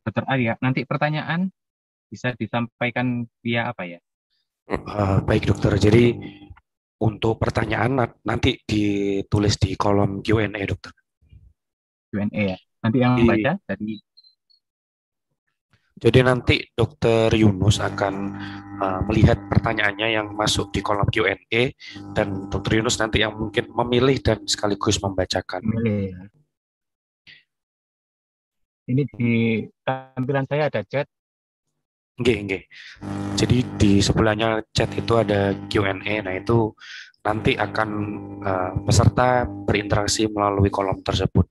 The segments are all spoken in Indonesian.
Dokter Arya, nanti pertanyaan bisa disampaikan via apa ya? Baik dokter, jadi untuk pertanyaan nanti ditulis di kolom Q&A dokter. Q&A ya. Nanti yang Di- baca dari Jadi nanti dokter Yunus akan melihat pertanyaannya yang masuk di kolom Q&A dan dokter Yunus nanti yang mungkin memilih dan sekaligus membacakan. pemilih ya. Ini di tampilan saya ada chat. Nggih, nggih. Jadi di sebelahnya chat itu ada Q&A. Nah, itu nanti akan peserta berinteraksi melalui kolom tersebut.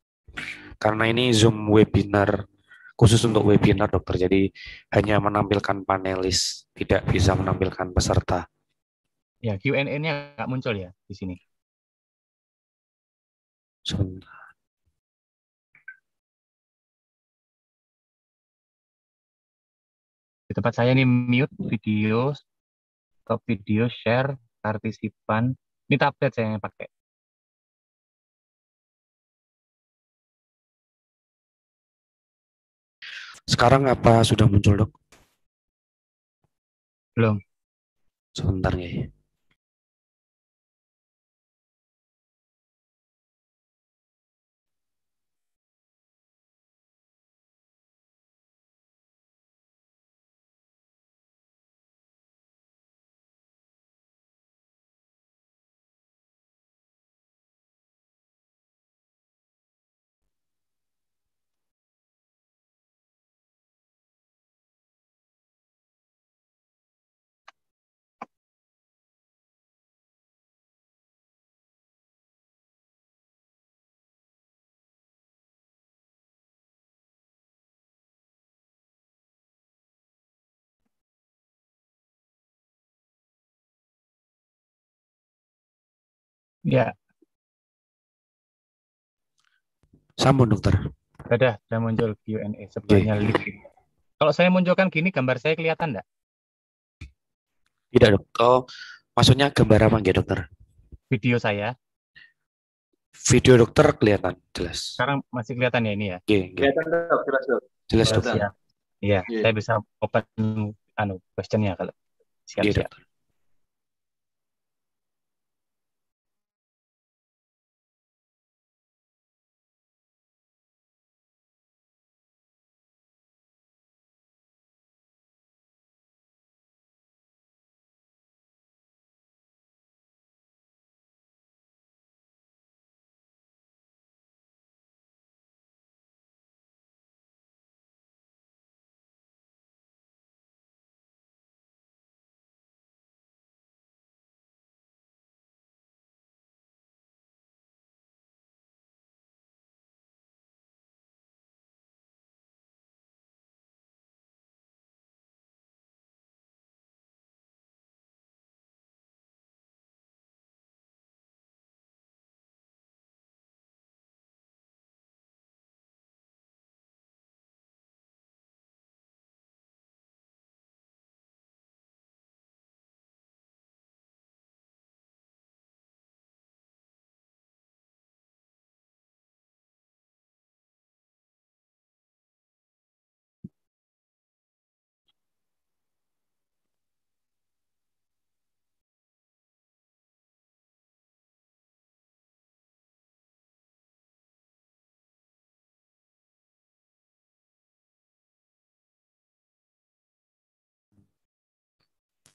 Karena ini Zoom webinar khusus untuk webinar dokter. Jadi hanya menampilkan panelis, tidak bisa menampilkan peserta. Ya, Q&A-nya nggak muncul ya di sini. Sebentar. Di tempat saya ini mute video, stop video, share, partisipan. Ini tablet saya yang pakai. Sekarang apa sudah muncul dok? Belum. Sebentar ya. Ya, Sambung dokter. sudah muncul Q&A Oke. sebelahnya list. Kalau saya munculkan gini, gambar saya kelihatan nggak? Tidak dok. Oh, maksudnya gambar apa nggih dokter? Video saya. Video dokter kelihatan jelas. Sekarang masih kelihatan ya ini ya? Oke, oke. Kelihatan dok, jelas dok. Jelas Oh, dok. Kelihatan. siap. Iya, Iya. saya bisa open questionnya kalau Oke siap-siap. dokter.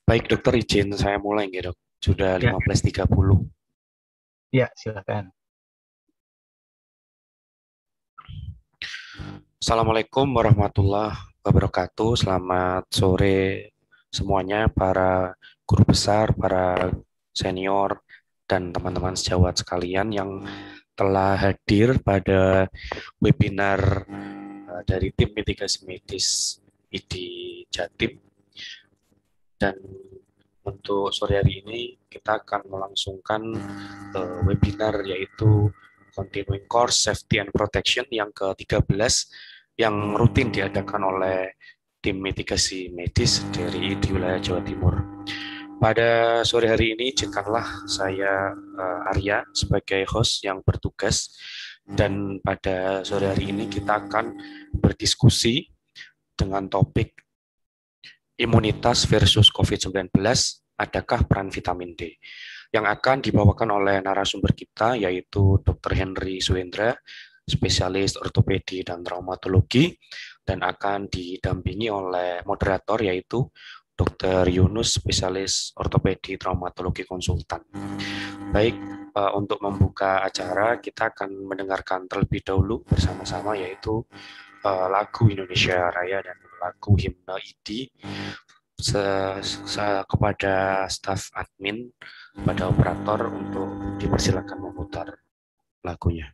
Baik dokter, izin saya mulai nggih dok. Sudah Ya, 15.30. ya silakan. Assalamualaikum warahmatullahi wabarakatuh. Selamat sore semuanya, para guru besar, para senior, dan teman-teman sejawat sekalian yang telah hadir pada webinar dari tim mitigasi medis ID Jatim. Dan untuk sore hari ini kita akan melangsungkan webinar yaitu Continuing Course Safety and Protection yang ke-13 yang rutin diadakan oleh tim mitigasi medis dari di wilayah Jawa Timur. Pada sore hari ini izinkanlah saya Arya sebagai host yang bertugas, dan pada sore hari ini kita akan berdiskusi dengan topik imunitas versus COVID-19, adakah peran vitamin D? Yang akan dibawakan oleh narasumber kita yaitu Dr. Henry Suendra, spesialis ortopedi dan traumatologi, dan akan didampingi oleh moderator yaitu Dr. Yunus, spesialis ortopedi traumatologi konsultan. Baik, untuk membuka acara kita akan mendengarkan terlebih dahulu bersama-sama yaitu lagu Indonesia Raya dan lagu himne ID kepada staf admin, pada operator untuk dipersilakan memutar lagunya.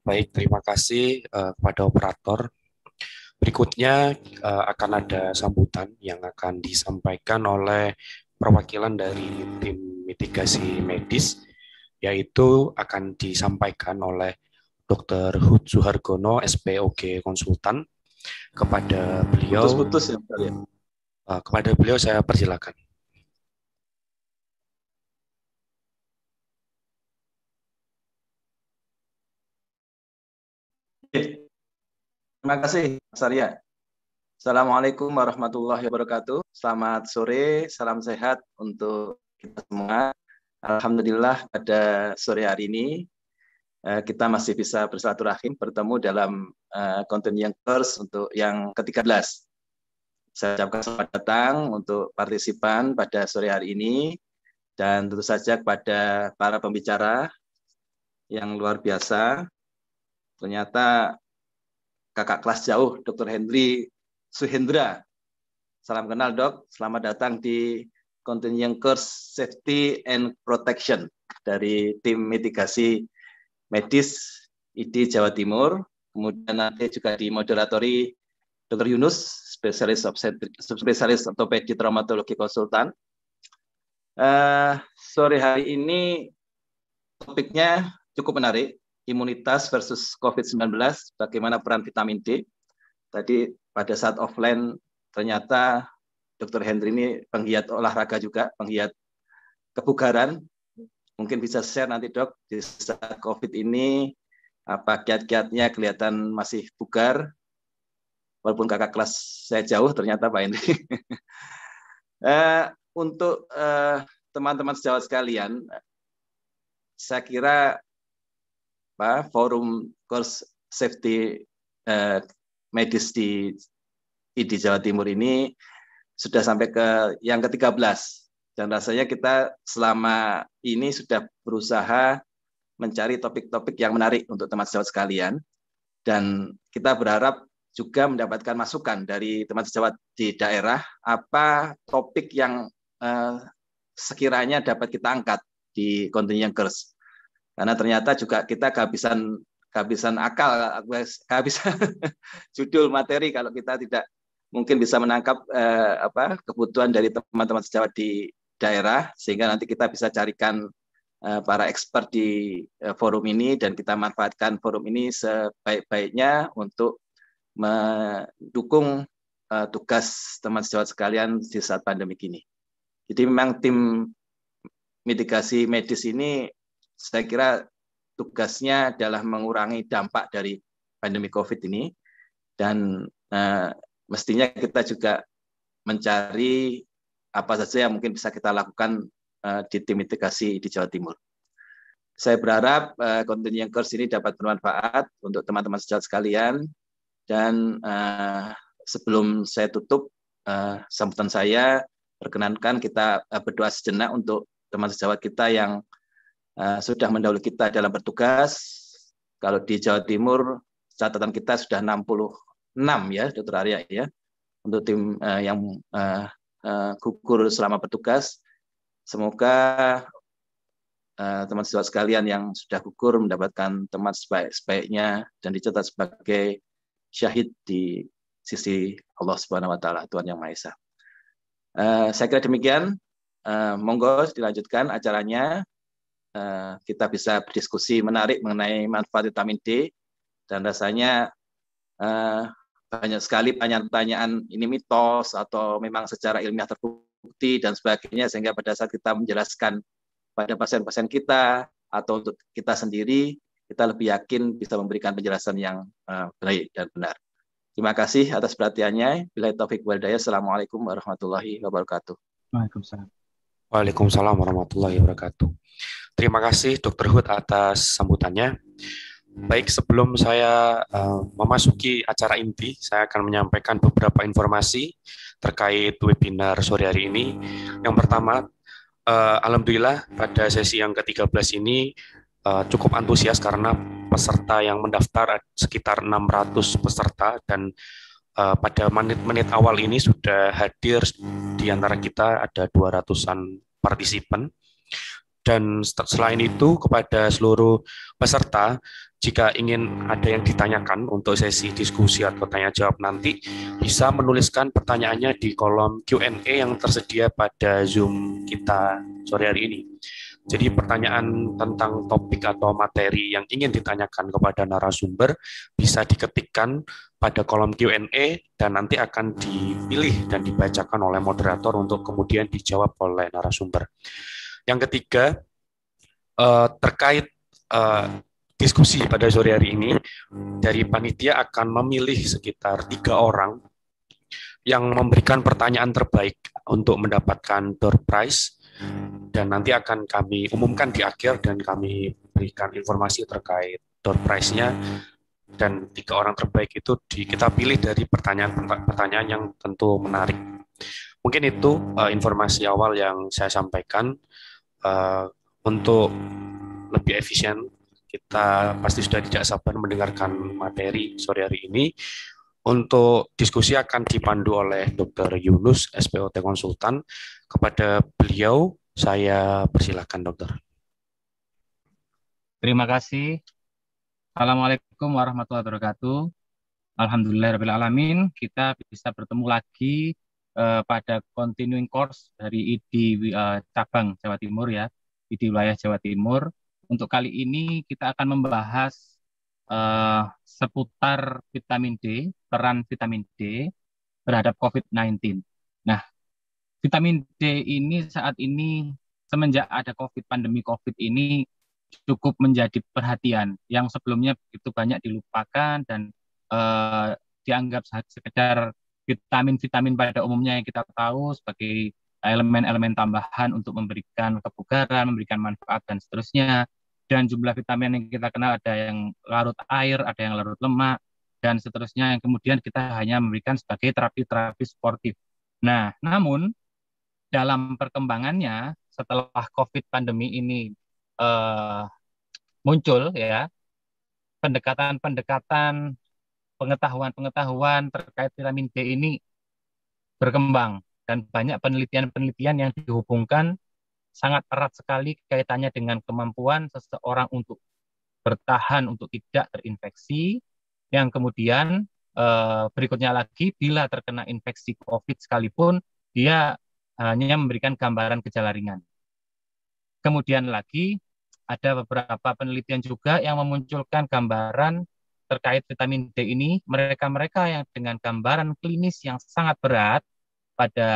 Baik, terima kasih kepada operator. Berikutnya akan ada sambutan yang akan disampaikan oleh perwakilan dari tim mitigasi medis, yaitu akan disampaikan oleh Dr. Hud Suhargono, SPOG Konsultan. Kepada beliau, Putus-putus ya, Pak, ya. Kepada beliau saya persilakan. Terima kasih, Mas Arya. Assalamualaikum warahmatullahi wabarakatuh. Selamat sore, salam sehat untuk kita semua. Alhamdulillah pada sore hari ini kita masih bisa bersilaturahim bertemu dalam Continuing Course untuk yang ke-13. Saya ucapkan selamat datang untuk partisipan pada sore hari ini dan tentu saja kepada para pembicara yang luar biasa. Ternyata kakak kelas jauh, Dr. Henry Suhendra. Salam kenal, Dok. Selamat datang di Continuing Course Safety and Protection dari tim mitigasi medis ID Jawa Timur. Kemudian nanti juga dimoderatori Dr. Yunus, spesialis ortopedi traumatologi konsultan. Sore hari ini topiknya cukup menarik, imunitas versus COVID-19, bagaimana peran vitamin D. Tadi pada saat offline ternyata Dr. Henry ini penggiat olahraga juga, penggiat kebugaran. Mungkin bisa share nanti, Dok, di saat COVID ini apa kiat-kiatnya kelihatan masih bugar. Walaupun kakak kelas saya jauh, ternyata Pak Henry. Untuk teman-teman sejawat sekalian, saya kira forum course safety medis di ID Jawa Timur ini sudah sampai ke yang ke-13. Dan rasanya kita selama ini sudah berusaha mencari topik-topik yang menarik untuk teman sejawat sekalian. Dan kita berharap juga mendapatkan masukan dari teman sejawat di daerah, apa topik yang sekiranya dapat kita angkat di Continuing Course. Karena ternyata juga kita kehabisan akal, kehabisan judul materi kalau kita tidak mungkin bisa menangkap kebutuhan dari teman-teman sejawat di daerah, sehingga nanti kita bisa carikan para expert di forum ini dan kita manfaatkan forum ini sebaik-baiknya untuk mendukung tugas teman sejawat sekalian di saat pandemi ini. Jadi memang tim mitigasi medis ini saya kira tugasnya adalah mengurangi dampak dari pandemi COVID ini, dan mestinya kita juga mencari apa saja yang mungkin bisa kita lakukan di tim mitigasi di Jawa Timur. Saya berharap Continuing Course ini dapat bermanfaat untuk teman-teman sejawat sekalian, dan sebelum saya tutup sambutan saya, perkenankan kita berdoa sejenak untuk teman sejawat kita yang sudah mendahului kita dalam bertugas. Kalau di Jawa Timur, catatan kita sudah 66 ya, Dr. Arya ya, untuk tim yang gugur selama bertugas. Semoga teman sejawat sekalian yang sudah gugur mendapatkan tempat sebaik-baiknya dan dicatat sebagai syahid di sisi Allah Subhanahu wa taala, Tuhan Yang Maha Esa. Saya kira demikian. Monggo dilanjutkan acaranya. Kita bisa berdiskusi menarik mengenai manfaat vitamin D, dan rasanya banyak sekali pertanyaan ini mitos atau memang secara ilmiah terbukti dan sebagainya, sehingga pada saat kita menjelaskan pada pasien-pasien kita atau untuk kita sendiri, kita lebih yakin bisa memberikan penjelasan yang baik dan benar. Terima kasih atas perhatiannya. Billahi taufik wal hidayah. Assalamualaikum warahmatullahi wabarakatuh. Waalaikumsalam. Waalaikumsalam warahmatullahi wabarakatuh. Terima kasih Dr. Hud atas sambutannya. Baik, sebelum saya memasuki acara inti, saya akan menyampaikan beberapa informasi terkait webinar sore hari ini. Yang pertama, alhamdulillah pada sesi yang ke-13 ini cukup antusias karena peserta yang mendaftar sekitar 600 peserta, dan pada menit-menit awal ini sudah hadir di antara kita ada 200-an partisipan. Dan selain itu, kepada seluruh peserta, Jika ingin ada yang ditanyakan untuk sesi diskusi atau tanya jawab nanti, bisa menuliskan pertanyaannya di kolom Q&A yang tersedia pada Zoom kita sore hari ini. Jadi pertanyaan tentang topik atau materi yang ingin ditanyakan kepada narasumber bisa diketikkan pada kolom Q&A dan nanti akan dipilih dan dibacakan oleh moderator untuk kemudian dijawab oleh narasumber. Yang ketiga, terkait diskusi pada sore hari ini, dari panitia akan memilih sekitar 3 orang yang memberikan pertanyaan terbaik untuk mendapatkan door prize, dan nanti akan kami umumkan di akhir dan kami berikan informasi terkait door prize-nya, dan 3 orang terbaik itu kita pilih dari pertanyaan-pertanyaan yang tentu menarik. Mungkin itu informasi awal yang saya sampaikan. Untuk lebih efisien, kita pasti sudah tidak sabar mendengarkan materi sore hari ini. Untuk diskusi akan dipandu oleh Dr. Yunus, SPOT Konsultan. Kepada beliau, saya persilakan, Dokter. Terima kasih. Assalamualaikum warahmatullahi wabarakatuh. Alhamdulillahirrahmanirrahim. Kita bisa bertemu lagi pada continuing course dari ID cabang Jawa Timur ya, ID wilayah Jawa Timur. Untuk kali ini kita akan membahas seputar vitamin D, peran vitamin D terhadap COVID-19. Nah, vitamin D ini saat ini semenjak ada pandemi COVID ini cukup menjadi perhatian yang sebelumnya begitu banyak dilupakan dan dianggap sekedar vitamin-vitamin pada umumnya yang kita tahu sebagai elemen-elemen tambahan untuk memberikan kebugaran, memberikan manfaat dan seterusnya. Dan jumlah vitamin yang kita kenal ada yang larut air, ada yang larut lemak, dan seterusnya yang kemudian kita hanya memberikan sebagai terapi-terapi sportif. Nah, namun dalam perkembangannya setelah COVID pandemi ini muncul ya, pendekatan-pendekatan, pengetahuan-pengetahuan terkait vitamin D ini berkembang dan banyak penelitian-penelitian yang dihubungkan sangat erat sekali kaitannya dengan kemampuan seseorang untuk bertahan untuk tidak terinfeksi, yang kemudian berikutnya lagi bila terkena infeksi COVID sekalipun dia hanya memberikan gambaran gejala ringan. Kemudian lagi ada beberapa penelitian juga yang memunculkan gambaran terkait vitamin D ini, mereka-mereka yang dengan gambaran klinis yang sangat berat pada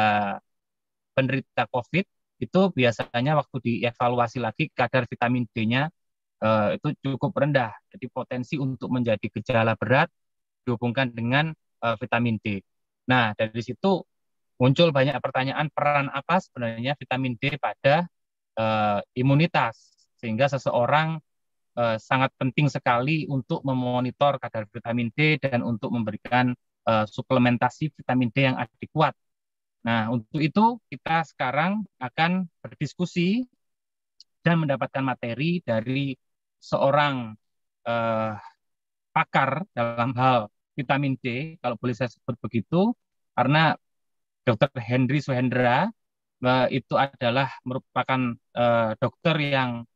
penderita COVID, itu biasanya waktu dievaluasi lagi kadar vitamin D-nya itu cukup rendah. Jadi potensi untuk menjadi gejala berat dihubungkan dengan vitamin D. Nah, dari situ muncul banyak pertanyaan peran apa sebenarnya vitamin D pada imunitas, sehingga seseorang sangat penting sekali untuk memonitor kadar vitamin D dan untuk memberikan suplementasi vitamin D yang adekuat. Nah, untuk itu kita sekarang akan berdiskusi dan mendapatkan materi dari seorang pakar dalam hal vitamin D, kalau boleh saya sebut begitu, karena Dr. Henry Suhendra itu adalah merupakan dokter yang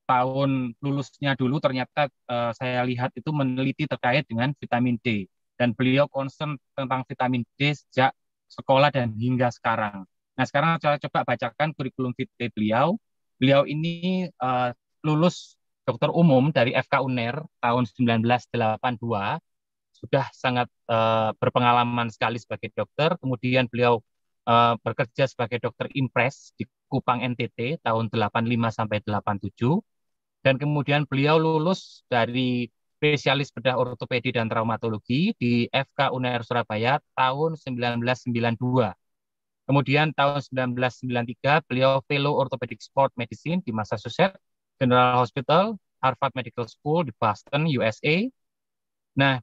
tahun lulusnya dulu ternyata saya lihat itu meneliti terkait dengan vitamin D, dan beliau concern tentang vitamin D sejak sekolah dan hingga sekarang. Nah, sekarang saya coba bacakan kurikulum vitae beliau. Beliau ini lulus dokter umum dari FK UNER tahun 1982, sudah sangat berpengalaman sekali sebagai dokter. Kemudian beliau bekerja sebagai dokter impres di Kupang NTT tahun 85 sampai 87. Dan kemudian beliau lulus dari spesialis bedah ortopedi dan traumatologi di FK UNER Surabaya tahun 1992. Kemudian tahun 1993 beliau fellow orthopedic sport medicine di Massachusetts General Hospital, Harvard Medical School di Boston, USA. Nah,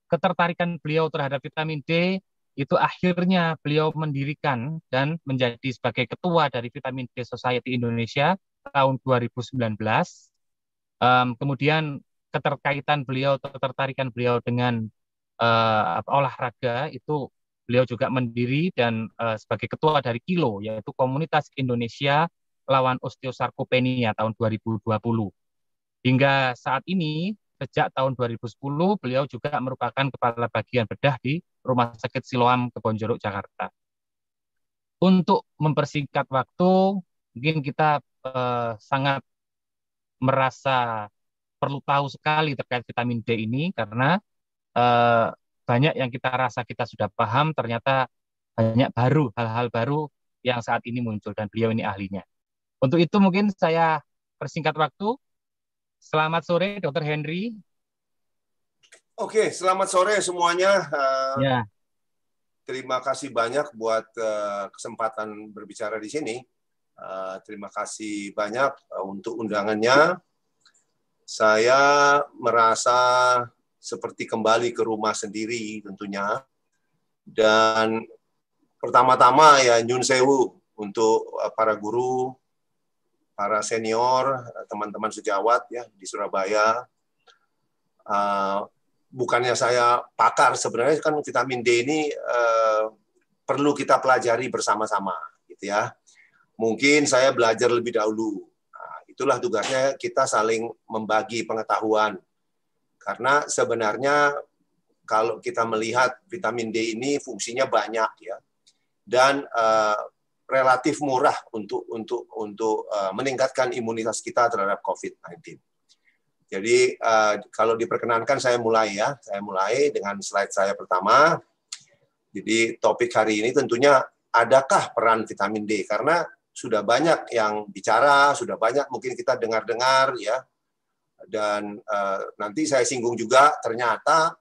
ketertarikan beliau terhadap vitamin D itu akhirnya beliau mendirikan dan menjadi sebagai ketua dari Vitamin D Society Indonesia tahun 2019. Kemudian ketertarikan beliau dengan olahraga itu beliau juga mendiri dan sebagai ketua dari KILO, yaitu Komunitas Indonesia Lawan Osteosarkopenia tahun 2020. Hingga saat ini, sejak tahun 2010, beliau juga merupakan kepala bagian bedah di Rumah Sakit Siloam Kebonjeruk, Jakarta. Untuk mempersingkat waktu, mungkin kita sangat merasa perlu tahu sekali terkait vitamin D ini karena banyak yang kita rasa kita sudah paham, ternyata banyak hal-hal baru yang saat ini muncul dan beliau ini ahlinya. Untuk itu mungkin saya persingkat waktu. Selamat sore, Dr. Henry. Oke, selamat sore semuanya. Ya, Terima kasih banyak buat kesempatan berbicara di sini. Terima kasih banyak untuk undangannya. Saya merasa seperti kembali ke rumah sendiri tentunya. Dan pertama-tama ya nyun sewu untuk para guru, para senior, teman-teman sejawat ya di Surabaya. Bukannya saya pakar, sebenarnya kan vitamin D ini perlu kita pelajari bersama-sama, gitu ya. Mungkin saya belajar lebih dahulu. Nah, itulah tugasnya kita saling membagi pengetahuan. Karena sebenarnya kalau kita melihat vitamin D ini fungsinya banyak ya, dan relatif murah untuk meningkatkan imunitas kita terhadap COVID-19. Jadi kalau diperkenankan saya mulai ya. Saya mulai dengan slide saya pertama. Jadi topik hari ini tentunya adakah peran vitamin D? Karena sudah banyak yang bicara, sudah banyak mungkin kita dengar-dengar ya. Dan nanti saya singgung juga ternyata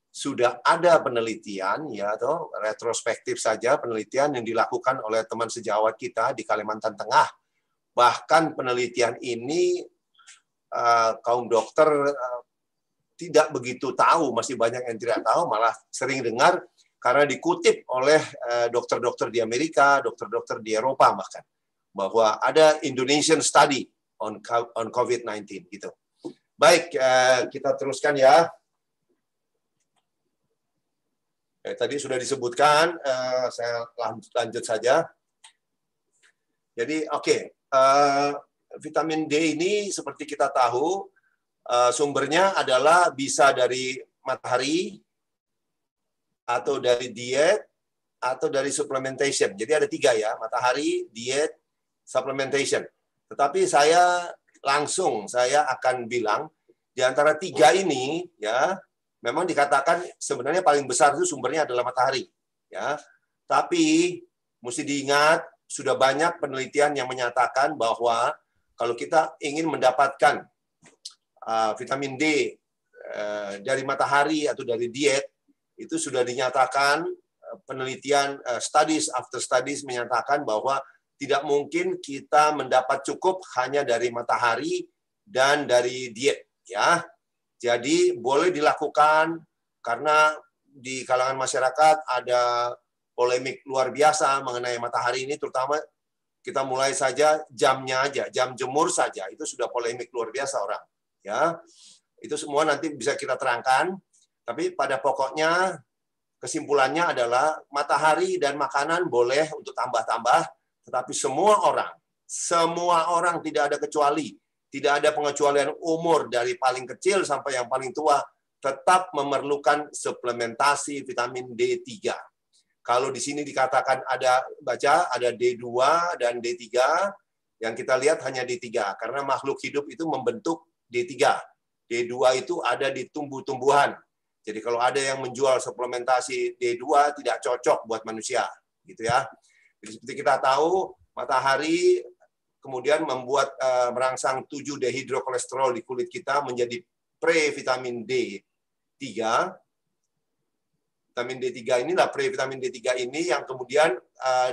sudah ada penelitian ya atau retrospektif saja penelitian yang dilakukan oleh teman sejawat kita di Kalimantan Tengah. Bahkan penelitian ini kaum dokter tidak begitu tahu, masih banyak yang tidak tahu, malah sering dengar karena dikutip oleh dokter-dokter di Amerika, dokter-dokter di Eropa bahkan, bahwa ada Indonesian study on COVID-19 gitu. Baik, kita teruskan ya. Tadi sudah disebutkan, saya lanjut saja. Jadi oke. Vitamin D ini seperti kita tahu sumbernya adalah bisa dari matahari atau dari diet atau dari supplementation. Jadi ada 3 ya, matahari, diet, supplementation. Tetapi saya akan bilang di antara 3 ini ya memang dikatakan sebenarnya paling besar itu sumbernya adalah matahari ya. Tapi mesti diingat sudah banyak penelitian yang menyatakan bahwa kalau kita ingin mendapatkan vitamin D dari matahari atau dari diet, itu sudah dinyatakan penelitian studies after studies menyatakan bahwa tidak mungkin kita mendapat cukup hanya dari matahari dan dari diet. Ya, jadi boleh dilakukan karena di kalangan masyarakat ada polemik luar biasa mengenai matahari ini, terutama kita mulai saja jamnya aja, jam jemur saja itu sudah polemik luar biasa orang. Ya, itu semua nanti bisa kita terangkan. Tapi pada pokoknya kesimpulannya adalah matahari dan makanan boleh untuk tambah-tambah, tetapi semua orang tidak ada kecuali, tidak ada pengecualian umur dari paling kecil sampai yang paling tua tetap memerlukan suplementasi vitamin D3. Kalau di sini dikatakan ada D2 dan D3, yang kita lihat hanya D3 karena makhluk hidup itu membentuk D3. D2 itu ada di tumbuh-tumbuhan. Jadi kalau ada yang menjual suplementasi D2 tidak cocok buat manusia, gitu ya. Jadi seperti kita tahu, matahari kemudian membuat merangsang 7 dehidrokolesterol di kulit kita menjadi pre-vitamin D3. Vitamin D3 inilah pre-vitamin D3 ini yang kemudian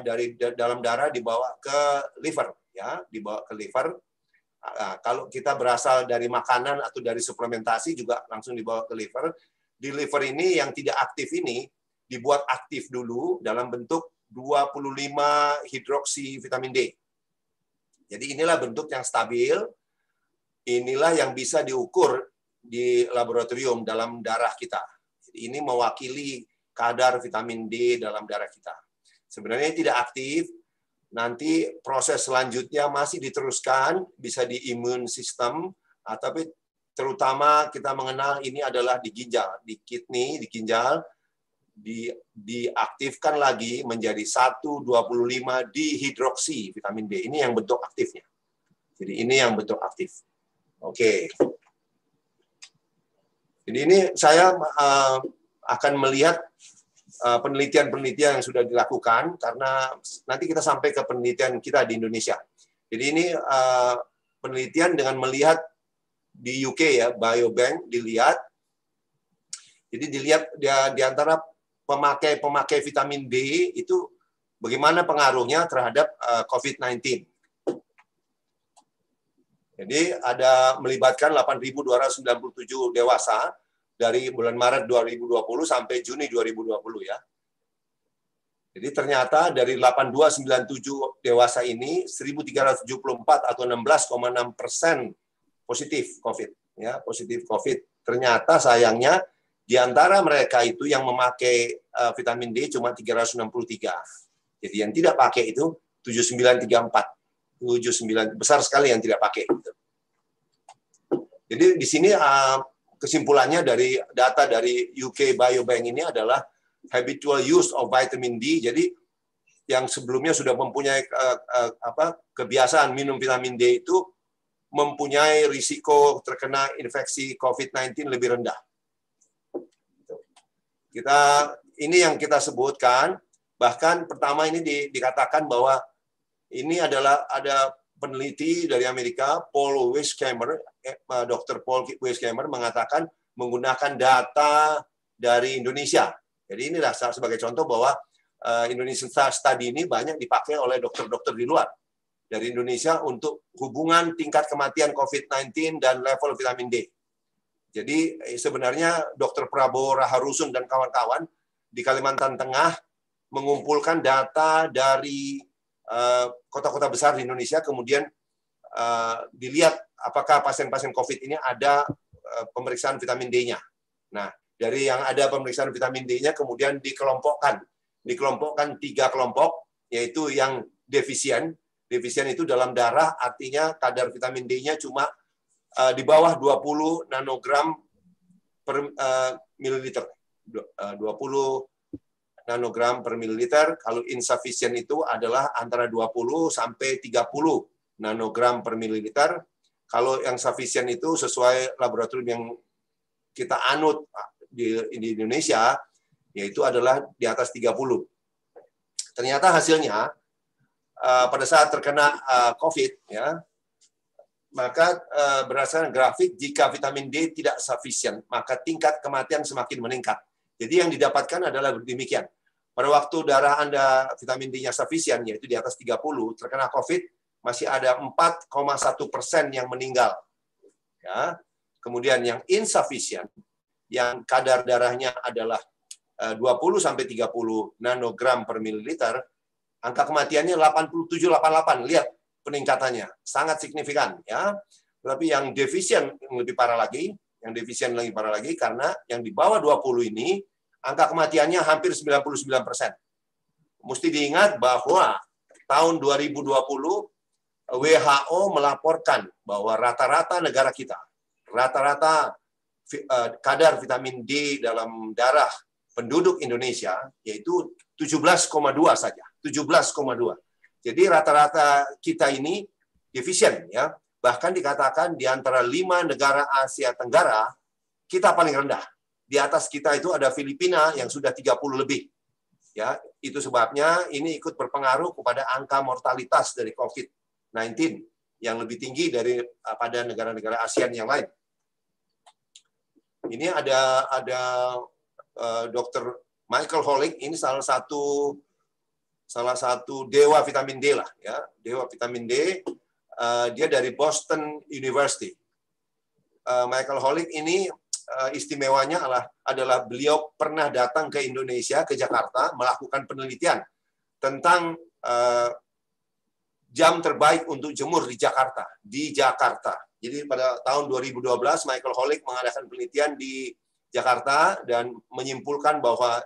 dari dalam darah dibawa ke liver, ya, dibawa ke liver. Kalau kita berasal dari makanan atau dari suplementasi juga langsung dibawa ke liver. Di liver ini yang tidak aktif ini dibuat aktif dulu dalam bentuk 25 hidroksi vitamin D. Jadi inilah bentuk yang stabil. Inilah yang bisa diukur di laboratorium dalam darah kita. Jadi ini mewakili kadar vitamin D dalam darah kita. Sebenarnya tidak aktif. Nanti proses selanjutnya masih diteruskan, bisa di imun sistem, Tapi terutama kita mengenal ini adalah di ginjal, di kidney, di ginjal, diaktifkan lagi menjadi 1,25 dihidroksi vitamin D. Ini yang bentuk aktifnya. Jadi ini yang bentuk aktif. Oke. Jadi ini saya akan melihat penelitian-penelitian yang sudah dilakukan, karena nanti kita sampai ke penelitian kita di Indonesia. Jadi ini penelitian dengan melihat di UK ya, Biobank dilihat. Jadi dilihat di antara pemakai vitamin D itu bagaimana pengaruhnya terhadap COVID-19. Jadi ada melibatkan 8.297 dewasa dari bulan Maret 2020 sampai Juni 2020 ya. Jadi ternyata dari 8.297 dewasa ini 1.374 atau 16,6% positif COVID ya, positif COVID. Ternyata sayangnya di antara mereka itu yang memakai vitamin D cuma 363. Jadi yang tidak pakai itu 7934. 79 besar sekali yang tidak pakai. Jadi di sini kesimpulannya dari data dari UK Biobank ini adalah habitual use of vitamin D. Jadi yang sebelumnya sudah mempunyai kebiasaan minum vitamin D itu mempunyai risiko terkena infeksi COVID-19 lebih rendah. Ini yang kita sebutkan. Bahkan pertama ini dikatakan bahwa ini adalah ada peneliti dari Amerika, Paul Weisskamer, Dr. Paul Weisskamer mengatakan menggunakan data dari Indonesia. Jadi inilah sebagai contoh bahwa Indonesian Study ini banyak dipakai oleh dokter-dokter di luar dari Indonesia untuk hubungan tingkat kematian COVID-19 dan level vitamin D. Jadi sebenarnya Dr. Prabowo Raharusun dan kawan-kawan di Kalimantan Tengah mengumpulkan data dari kota-kota besar di Indonesia, kemudian dilihat apakah pasien-pasien COVID ini ada pemeriksaan vitamin D-nya. Nah, dari yang ada pemeriksaan vitamin D-nya kemudian dikelompokkan 3 kelompok, yaitu yang defisien. Defisien itu dalam darah, artinya kadar vitamin D-nya cuma di bawah 20 nanogram per mililiter. 20 nanogram per mililiter. Kalau insufficient itu adalah antara 20 sampai 30 nanogram per mililiter. Kalau yang sufficient itu sesuai laboratorium yang kita anut di Indonesia, yaitu adalah di atas 30. Ternyata hasilnya pada saat terkena COVID, ya, maka berdasarkan grafik, jika vitamin D tidak sufficient, maka tingkat kematian semakin meningkat. Jadi yang didapatkan adalah demikian. Pada waktu darah Anda vitamin D-nya sufficient, yaitu di atas 30, terkena COVID, masih ada 4,1% yang meninggal. Ya. Kemudian yang insufficient, yang kadar darahnya adalah 20-30 nanogram per mililiter, angka kematiannya 87-88. Lihat peningkatannya, sangat signifikan. Ya. Tetapi yang defisien lebih parah lagi, karena yang di bawah 20 ini, angka kematiannya hampir 99%. Mesti diingat bahwa tahun 2020, WHO melaporkan bahwa rata-rata negara kita, rata-rata kadar vitamin D dalam darah penduduk Indonesia yaitu 17,2 saja, 17,2. Jadi rata-rata kita ini defisien, ya. Bahkan dikatakan di antara 5 negara Asia Tenggara kita paling rendah. Di atas kita itu ada Filipina yang sudah 30 lebih. Ya, itu sebabnya ini ikut berpengaruh kepada angka mortalitas dari COVID-19 yang lebih tinggi dari pada negara-negara ASEAN yang lain. Ini ada Dr. Michael Holick, ini salah satu dewa vitamin D lah, ya, dewa vitamin D. Dia dari Boston University. Michael Holick ini istimewanya adalah beliau pernah datang ke Indonesia, ke Jakarta, melakukan penelitian tentang jam terbaik untuk jemur di Jakarta. Jadi pada tahun 2012 Michael Holick mengadakan penelitian di Jakarta dan menyimpulkan bahwa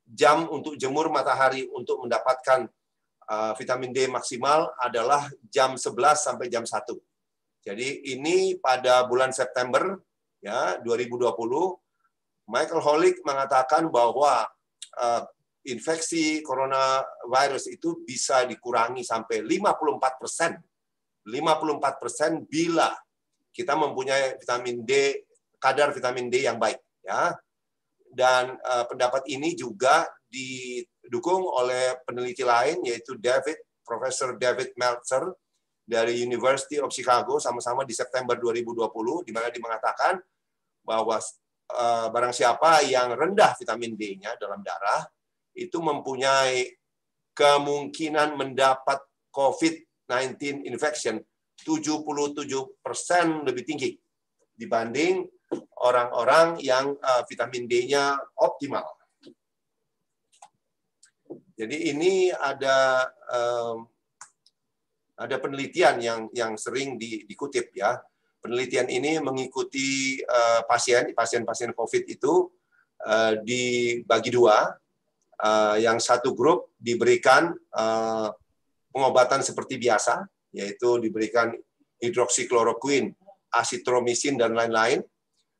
jam untuk jemur matahari untuk mendapatkan vitamin D maksimal adalah jam 11 sampai jam 1. Jadi ini pada bulan September ya 2020, Michael Holick mengatakan bahwa infeksi coronavirus itu bisa dikurangi sampai 54%. 54% bila kita mempunyai vitamin D, kadar vitamin D yang baik, ya. Dan pendapat ini juga didukung oleh peneliti lain, yaitu Profesor David Meltzer dari University of Chicago, sama-sama di September 2020, di mana dia mengatakan bahwa barang siapa yang rendah vitamin D-nya dalam darah itu mempunyai kemungkinan mendapat COVID-19 infection 77% lebih tinggi dibanding orang-orang yang vitamin D-nya optimal. Jadi ini ada penelitian yang sering dikutip ya. Penelitian ini mengikuti pasien-pasien COVID itu dibagi dua. Yang satu grup diberikan pengobatan seperti biasa, yaitu diberikan hidroksikloroquine, asitromisin, dan lain-lain.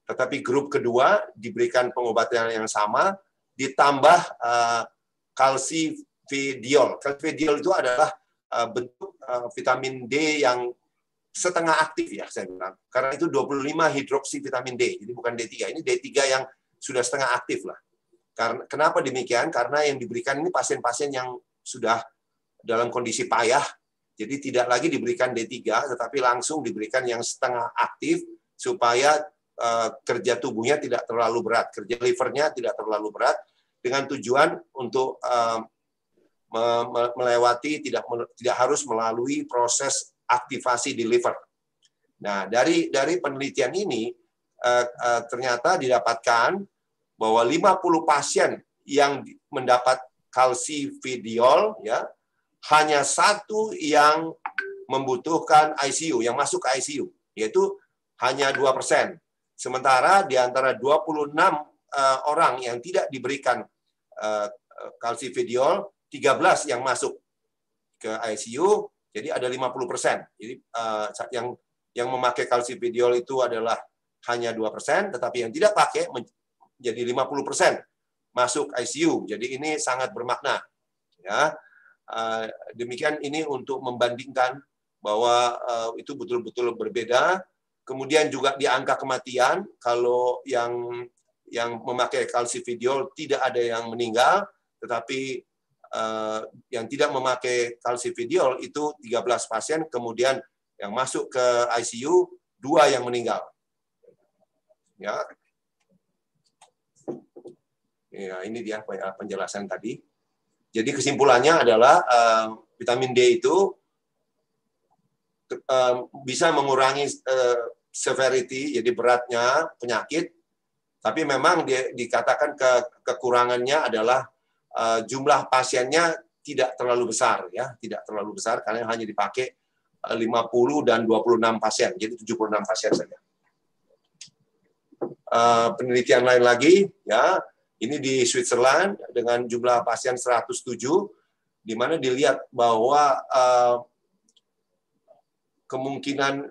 Tetapi grup kedua diberikan pengobatan yang sama, ditambah calcifediol. Calcifediol itu adalah bentuk vitamin D yang setengah aktif ya, saya bilang. Karena itu 25 hidroksi vitamin D, jadi bukan D3. Ini D3 yang sudah setengah aktif lah. Kenapa demikian? Karena yang diberikan ini pasien-pasien yang sudah dalam kondisi payah, jadi tidak lagi diberikan D3, tetapi langsung diberikan yang setengah aktif supaya kerja tubuhnya tidak terlalu berat, kerja livernya tidak terlalu berat, dengan tujuan untuk melewati tidak harus melalui proses aktivasi di liver. Nah, dari penelitian ini ternyata didapatkan bahwa 50 pasien yang mendapat calcifediol ya, hanya satu yang membutuhkan ICU, yang masuk ke ICU, yaitu hanya 2%. Sementara di antara 26 orang yang tidak diberikan calcifediol, 13 yang masuk ke ICU, jadi ada 50%. Jadi yang memakai calcifediol itu adalah hanya 2%, tetapi yang tidak pakai jadi 50% masuk ICU. Jadi ini sangat bermakna. Ya, demikian ini untuk membandingkan bahwa itu betul-betul berbeda. Kemudian juga di angka kematian, kalau yang memakai calcifediol tidak ada yang meninggal, tetapi yang tidak memakai calcifediol itu 13 pasien, kemudian yang masuk ke ICU 2 yang meninggal. Ya. Ya, ini dia penjelasan tadi. Jadi kesimpulannya adalah vitamin D itu bisa mengurangi severity, jadi beratnya penyakit, tapi memang dikatakan kekurangannya adalah jumlah pasiennya tidak terlalu besar, ya, tidak terlalu besar karena hanya dipakai 50 dan 26 pasien, jadi 76 pasien saja. Penelitian lain lagi, ya. Ini di Switzerland dengan jumlah pasien 107, di mana dilihat bahwa kemungkinan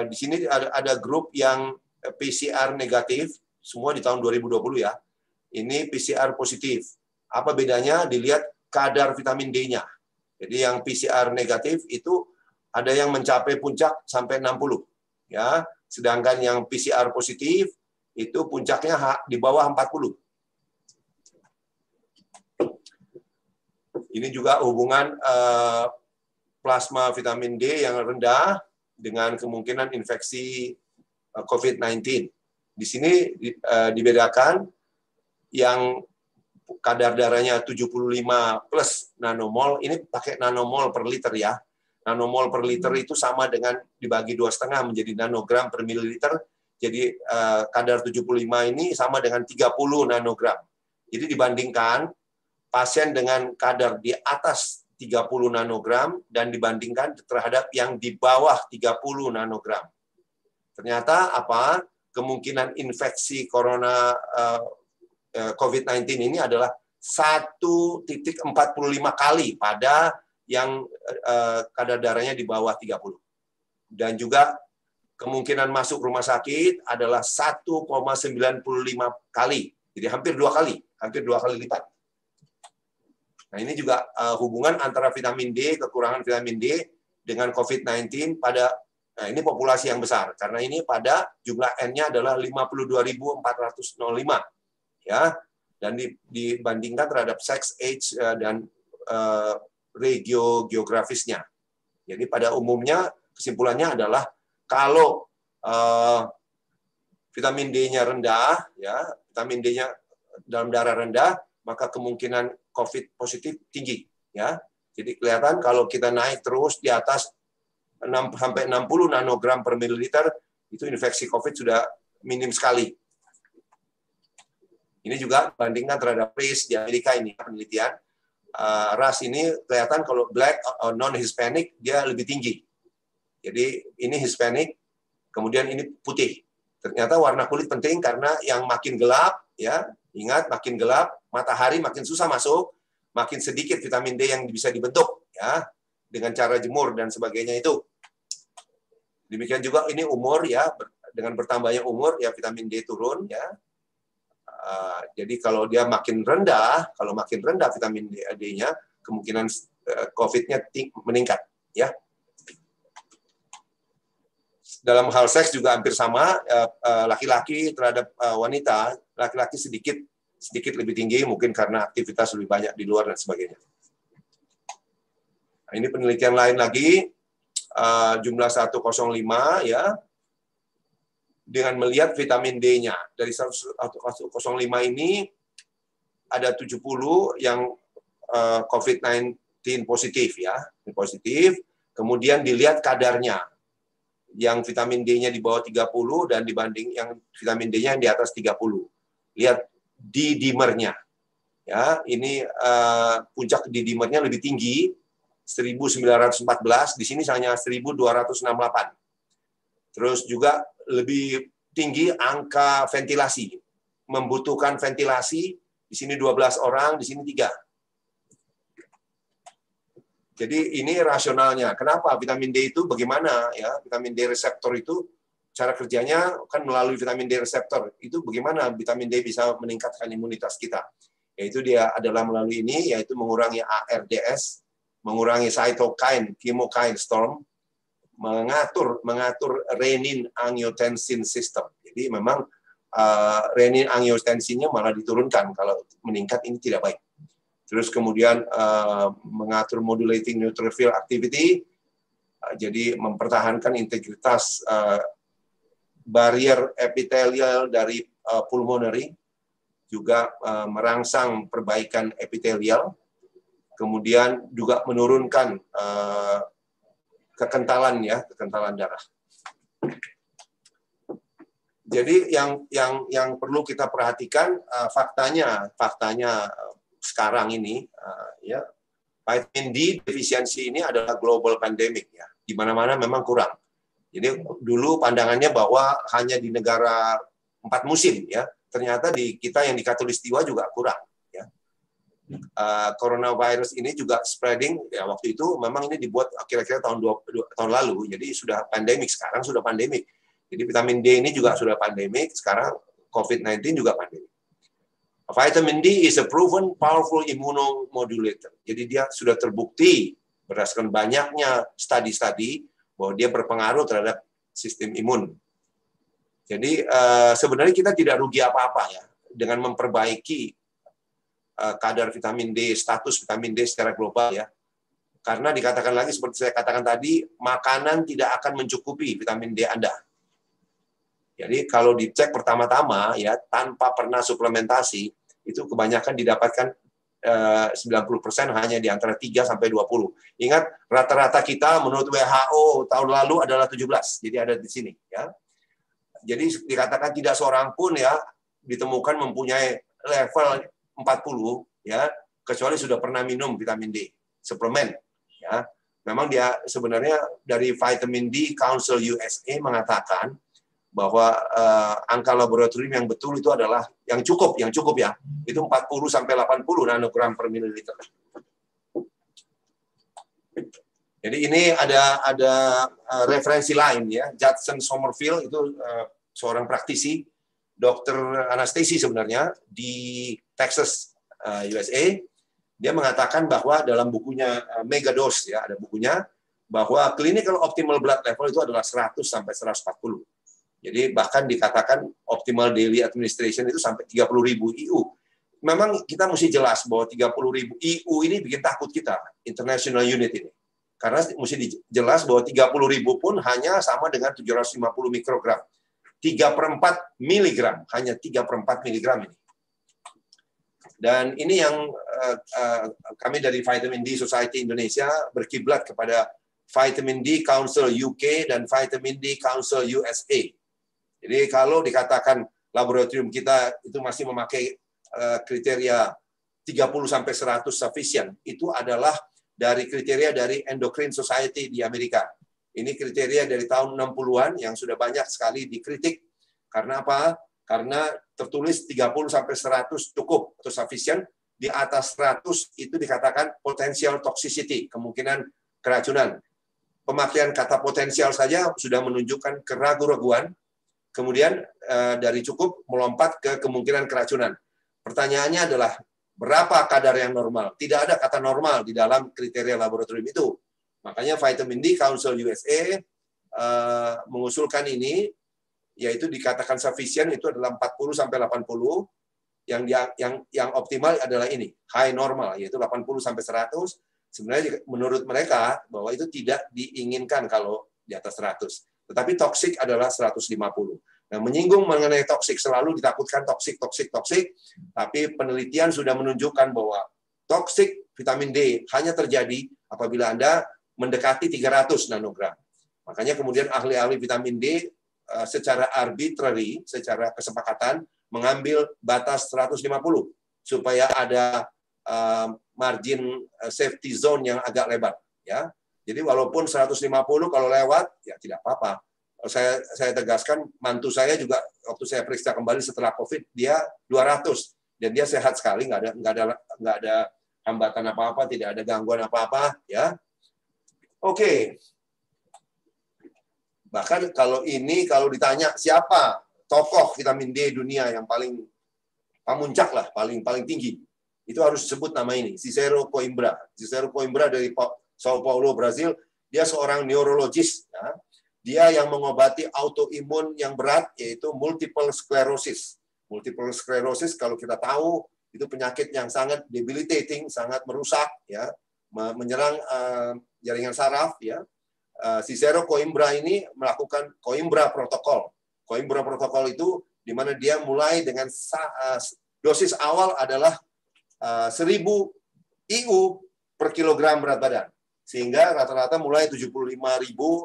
di sini ada grup yang PCR negatif, semua di tahun 2020 ya. Ini PCR positif. Apa bedanya? Dilihat kadar vitamin D-nya. Jadi yang PCR negatif itu ada yang mencapai puncak sampai 60, ya. Sedangkan yang PCR positif itu puncaknya di bawah 40. Ini juga hubungan plasma vitamin D yang rendah dengan kemungkinan infeksi COVID-19. Di sini dibedakan yang kadar darahnya 75 plus nanomol, ini pakai nanomol per liter ya. Nanomol per liter itu sama dengan dibagi 2,5 menjadi nanogram per mililiter. Jadi kadar 75 ini sama dengan 30 nanogram. Jadi dibandingkan pasien dengan kadar di atas 30 nanogram dan dibandingkan terhadap yang di bawah 30 nanogram. Ternyata apa? Kemungkinan infeksi corona COVID-19 ini adalah 1,45 kali pada yang kadar darahnya di bawah 30. Dan juga kemungkinan masuk rumah sakit adalah 1,95 kali. Jadi hampir 2 kali lipat. Nah, ini juga hubungan antara vitamin D, kekurangan vitamin D dengan COVID-19 pada, nah ini populasi yang besar, karena ini pada jumlah N-nya adalah 52.405, ya, dan dibandingkan terhadap sex, age, dan regio geografisnya. Jadi pada umumnya kesimpulannya adalah kalau vitamin D-nya rendah, ya, vitamin D-nya dalam darah rendah, maka kemungkinan COVID positif tinggi, ya. Jadi kelihatan kalau kita naik terus di atas 6 sampai 60 nanogram per mililiter, itu infeksi COVID sudah minim sekali. Ini juga bandingkan terhadap race di Amerika ini penelitian. Ras ini kelihatan kalau black non-Hispanic dia lebih tinggi. Jadi ini Hispanic, kemudian ini putih. Ternyata warna kulit penting karena yang makin gelap, ya, ingat makin gelap, matahari makin susah masuk, makin sedikit vitamin D yang bisa dibentuk, ya, dengan cara jemur dan sebagainya itu. Demikian juga ini umur, ya, dengan bertambahnya umur ya vitamin D turun, ya. Jadi kalau dia makin rendah, vitamin D-nya, kemungkinan COVID-nya meningkat, ya. Dalam hal seks juga hampir sama, laki-laki terhadap wanita, laki-laki sedikit lebih tinggi, mungkin karena aktivitas lebih banyak di luar dan sebagainya. Nah, ini penelitian lain lagi, jumlah 105, ya, dengan melihat vitamin D-nya. Dari 105 ini, ada 70 yang COVID-19 positif, ya, positif, kemudian dilihat kadarnya. Yang vitamin D-nya di bawah 30 dan dibanding yang vitamin D-nya di atas 30. Lihat D-dimernya. Ya, ini puncak D-dimernya lebih tinggi, 1914, di sini hanya 1268. Terus juga lebih tinggi angka ventilasi. Membutuhkan ventilasi, di sini 12 orang, di sini 3. Jadi ini rasionalnya. Kenapa vitamin D itu bagaimana, ya? Vitamin D reseptor itu cara kerjanya kan melalui vitamin D reseptor. Itu bagaimana vitamin D bisa meningkatkan imunitas kita? Yaitu dia adalah melalui ini, yaitu mengurangi ARDS, mengurangi cytokine, chemokine storm, mengatur renin-angiotensin system. Jadi memang renin-angiotensinnya malah diturunkan. Kalau meningkat ini tidak baik. Terus kemudian mengatur modulating neutrophil activity, jadi mempertahankan integritas barrier epitelial dari pulmonary, juga merangsang perbaikan epitelial, kemudian juga menurunkan kekentalan darah. Jadi yang perlu kita perhatikan faktanya sekarang ini, ya, vitamin D defisiensi ini adalah global pandemic, ya, di mana-mana memang kurang. Jadi dulu pandangannya bahwa hanya di negara 4 musim, ya, ternyata di kita yang di Khatulistiwa juga kurang, ya. Coronavirus ini juga spreading, ya, waktu itu memang ini dibuat kira-kira tahun lalu, jadi sudah pandemik, sekarang sudah pandemik. Jadi vitamin D ini juga sudah pandemik, sekarang COVID-19 juga pandemik. Vitamin D is a proven powerful immunomodulator. Jadi dia sudah terbukti berdasarkan banyaknya studi-studi bahwa dia berpengaruh terhadap sistem imun. Jadi sebenarnya kita tidak rugi apa-apa, ya, dengan memperbaiki kadar vitamin D, status vitamin D secara global, ya. Karena dikatakan lagi seperti saya katakan tadi, makanan tidak akan mencukupi vitamin D Anda. Jadi kalau dicek pertama-tama, ya, tanpa pernah suplementasi, itu kebanyakan didapatkan 90% hanya di antara 3 sampai 20. Ingat, rata-rata kita menurut WHO tahun lalu adalah 17. Jadi ada di sini, ya. Jadi dikatakan tidak seorang pun, ya, ditemukan mempunyai level 40, ya, kecuali sudah pernah minum vitamin D suplemen, ya. Memang dia sebenarnya dari Vitamin D Council USA mengatakan bahwa angka laboratorium yang betul itu adalah yang cukup ya, itu 40 sampai 80 nanogram per mililiter. Jadi ini ada referensi lain ya. Judson Somerville itu seorang praktisi, dokter anestesi sebenarnya di Texas, USA. Dia mengatakan bahwa dalam bukunya Megadose ya, ada bukunya bahwa clinical optimal blood level itu adalah 100 sampai 140. Jadi bahkan dikatakan optimal daily administration itu sampai 30.000 IU. Memang kita mesti jelas bahwa 30.000 IU ini bikin takut kita, international unit ini. Karena mesti jelas bahwa 30.000 pun hanya sama dengan 750 mikrogram. 3/4 miligram, hanya 3/4 miligram ini. Dan ini yang kami dari Vitamin D Society Indonesia berkiblat kepada Vitamin D Council UK dan Vitamin D Council USA. Jadi kalau dikatakan laboratorium kita itu masih memakai kriteria 30-100 sufficient, itu adalah dari kriteria dari Endocrine Society di Amerika. Ini kriteria dari tahun 60-an yang sudah banyak sekali dikritik. Karena apa? Karena tertulis 30-100 cukup atau sufficient, di atas 100 itu dikatakan potential toxicity, kemungkinan keracunan. Pemakaian kata potensial saja sudah menunjukkan keraguan-raguan, kemudian dari cukup melompat ke kemungkinan keracunan. Pertanyaannya adalah, berapa kadar yang normal? Tidak ada kata normal di dalam kriteria laboratorium itu. Makanya Vitamin D Council USA mengusulkan ini, yaitu dikatakan sufficient itu adalah 40-80, yang optimal adalah ini, high normal, yaitu 80-100. Sebenarnya menurut mereka bahwa itu tidak diinginkan kalau di atas 100. Tetapi toksik adalah 150. Nah, menyinggung mengenai toksik, selalu ditakutkan toksik. Tapi penelitian sudah menunjukkan bahwa toksik vitamin D hanya terjadi apabila Anda mendekati 300 nanogram. Makanya kemudian ahli-ahli vitamin D secara arbitrary, secara kesepakatan, mengambil batas 150 supaya ada margin safety zone yang agak lebar. Ya. Jadi walaupun 150 kalau lewat, ya tidak apa-apa. Saya tegaskan, mantu saya juga waktu saya periksa kembali setelah COVID, dia 200 dan dia sehat sekali, nggak ada hambatan apa-apa, tidak ada gangguan apa-apa, ya. Oke. Bahkan kalau ditanya siapa tokoh vitamin D dunia yang paling pamuncak lah, paling tinggi, itu harus disebut nama ini, Cicero Coimbra. Cicero Coimbra dari Sao Paulo, Brazil. Dia seorang neurologis, ya. Dia yang mengobati autoimun yang berat, yaitu multiple sclerosis. Multiple sclerosis, kalau kita tahu, itu penyakit yang sangat debilitating, sangat merusak, ya, menyerang jaringan saraf. Ya. Cicero Coimbra ini melakukan Coimbra Protocol. Coimbra Protocol itu di mana dia mulai dengan dosis awal adalah 1.000 IU per kilogram berat badan. Sehingga rata-rata mulai 75.000,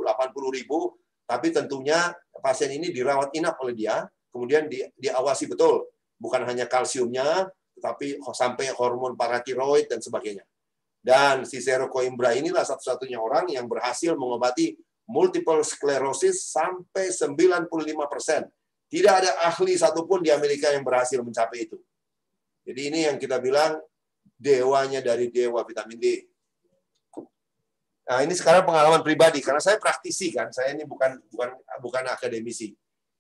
80.000, tapi tentunya pasien ini dirawat inap oleh dia, kemudian diawasi betul, bukan hanya kalsiumnya, tetapi sampai hormon paratiroid dan sebagainya. Dan Cicero Coimbra inilah satu-satunya orang yang berhasil mengobati multiple sclerosis sampai 95%. Tidak ada ahli satupun di Amerika yang berhasil mencapai itu. Jadi ini yang kita bilang dewanya dari dewa vitamin D. Nah, ini sekarang pengalaman pribadi karena saya praktisi kan, saya ini bukan akademisi.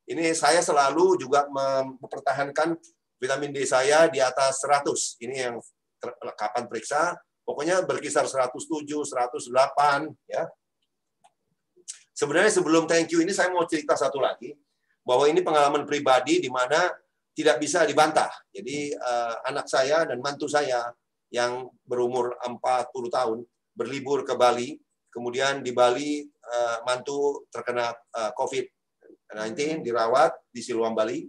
Ini saya selalu juga mempertahankan vitamin D saya di atas 100. Ini yang kapan periksa, pokoknya berkisar 107, 108 ya. Sebenarnya sebelum thank you ini saya mau cerita satu lagi bahwa ini pengalaman pribadi di mana tidak bisa dibantah. Jadi anak saya dan mantu saya yang berumur 40 tahun berlibur ke Bali, kemudian di Bali mantu terkena COVID-19, dirawat di Siloam, Bali.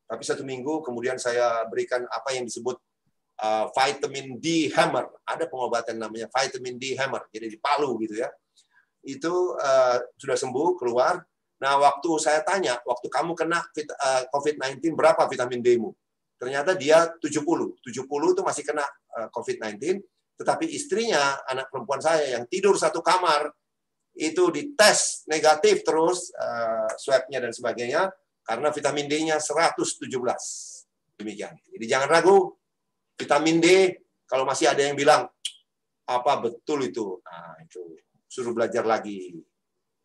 Tapi 1 minggu kemudian saya berikan apa yang disebut vitamin D hammer. Ada pengobatan namanya vitamin D hammer, jadi di Palu gitu ya. Itu sudah sembuh, keluar. Nah, waktu saya tanya, waktu kamu kena COVID-19, berapa vitamin D-mu? Ternyata dia 70. 70 itu masih kena COVID-19, tetapi istrinya, anak perempuan saya yang tidur satu kamar, itu dites negatif terus, swab-nya dan sebagainya, karena vitamin D-nya 117. Demikian. Jadi jangan ragu, vitamin D, kalau masih ada yang bilang, apa betul itu? Nah, itu. suruh belajar lagi.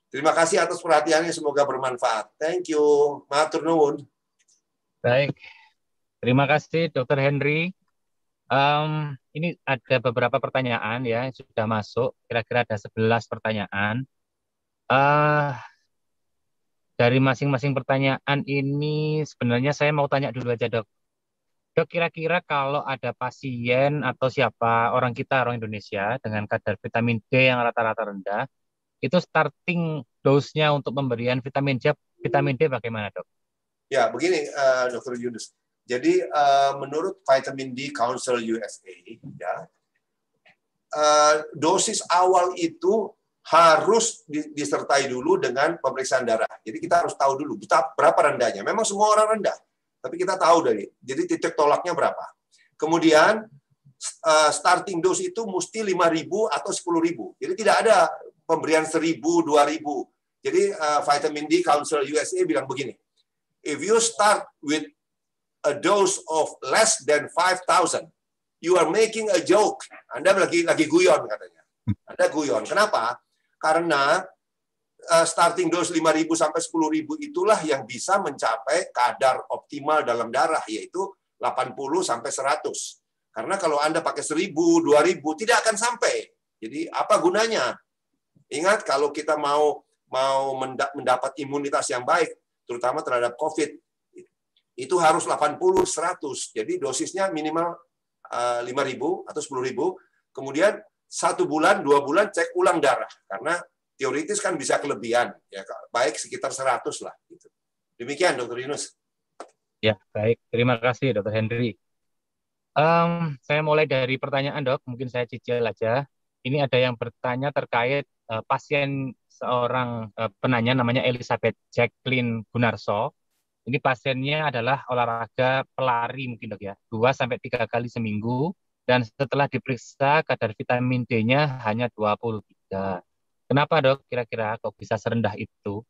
Terima kasih atas perhatiannya, semoga bermanfaat. Thank you. Matur nuwun. Baik, terima kasih Dr. Henry. Ini ada beberapa pertanyaan ya yang sudah masuk, kira-kira ada 11 pertanyaan. Dari masing-masing pertanyaan ini sebenarnya saya mau tanya dulu aja dok. Dok, kira-kira kalau ada pasien atau siapa orang kita, orang Indonesia dengan kadar vitamin D yang rata-rata rendah, itu starting dose-nya untuk pemberian vitamin D bagaimana dok? Ya, begini Dr. Yunus. Jadi menurut Vitamin D Council USA, ya, dosis awal itu harus disertai dulu dengan pemeriksaan darah. Jadi kita harus tahu dulu berapa rendahnya. Memang semua orang rendah, tapi kita tahu jadi titik tolaknya berapa. Kemudian starting dose itu mesti 5.000 atau 10.000. Jadi tidak ada pemberian 1.000, 2.000. Jadi Vitamin D Council USA bilang begini, if you start with a dose of less than 5,000, you are making a joke. Anda lagi guyon katanya. Anda guyon. Kenapa? Karena starting dose 5.000 sampai 10.000 itulah yang bisa mencapai kadar optimal dalam darah, yaitu 80 sampai 100. Karena kalau Anda pakai 1.000, 2.000 tidak akan sampai. Jadi apa gunanya? Ingat, kalau kita mau mendapat imunitas yang baik, terutama terhadap COVID, itu harus 80, 100. Jadi dosisnya minimal 5.000 atau 10.000. Kemudian 1 bulan, 2 bulan cek ulang darah. Karena teoritis kan bisa kelebihan. Ya, baik sekitar 100 lah. Gitu. Demikian, Dr. Yunus. Ya, baik. Terima kasih, Dr. Henry. Saya mulai dari pertanyaan, dok. Mungkin saya cicil aja. Ini ada yang bertanya terkait pasien seorang penanya namanya Elizabeth Jacqueline Gunarso. Ini pasiennya adalah olahraga pelari mungkin dok ya, 2-3 kali seminggu, dan setelah diperiksa kadar vitamin D-nya hanya 23. Kenapa dok kira-kira kok bisa serendah itu?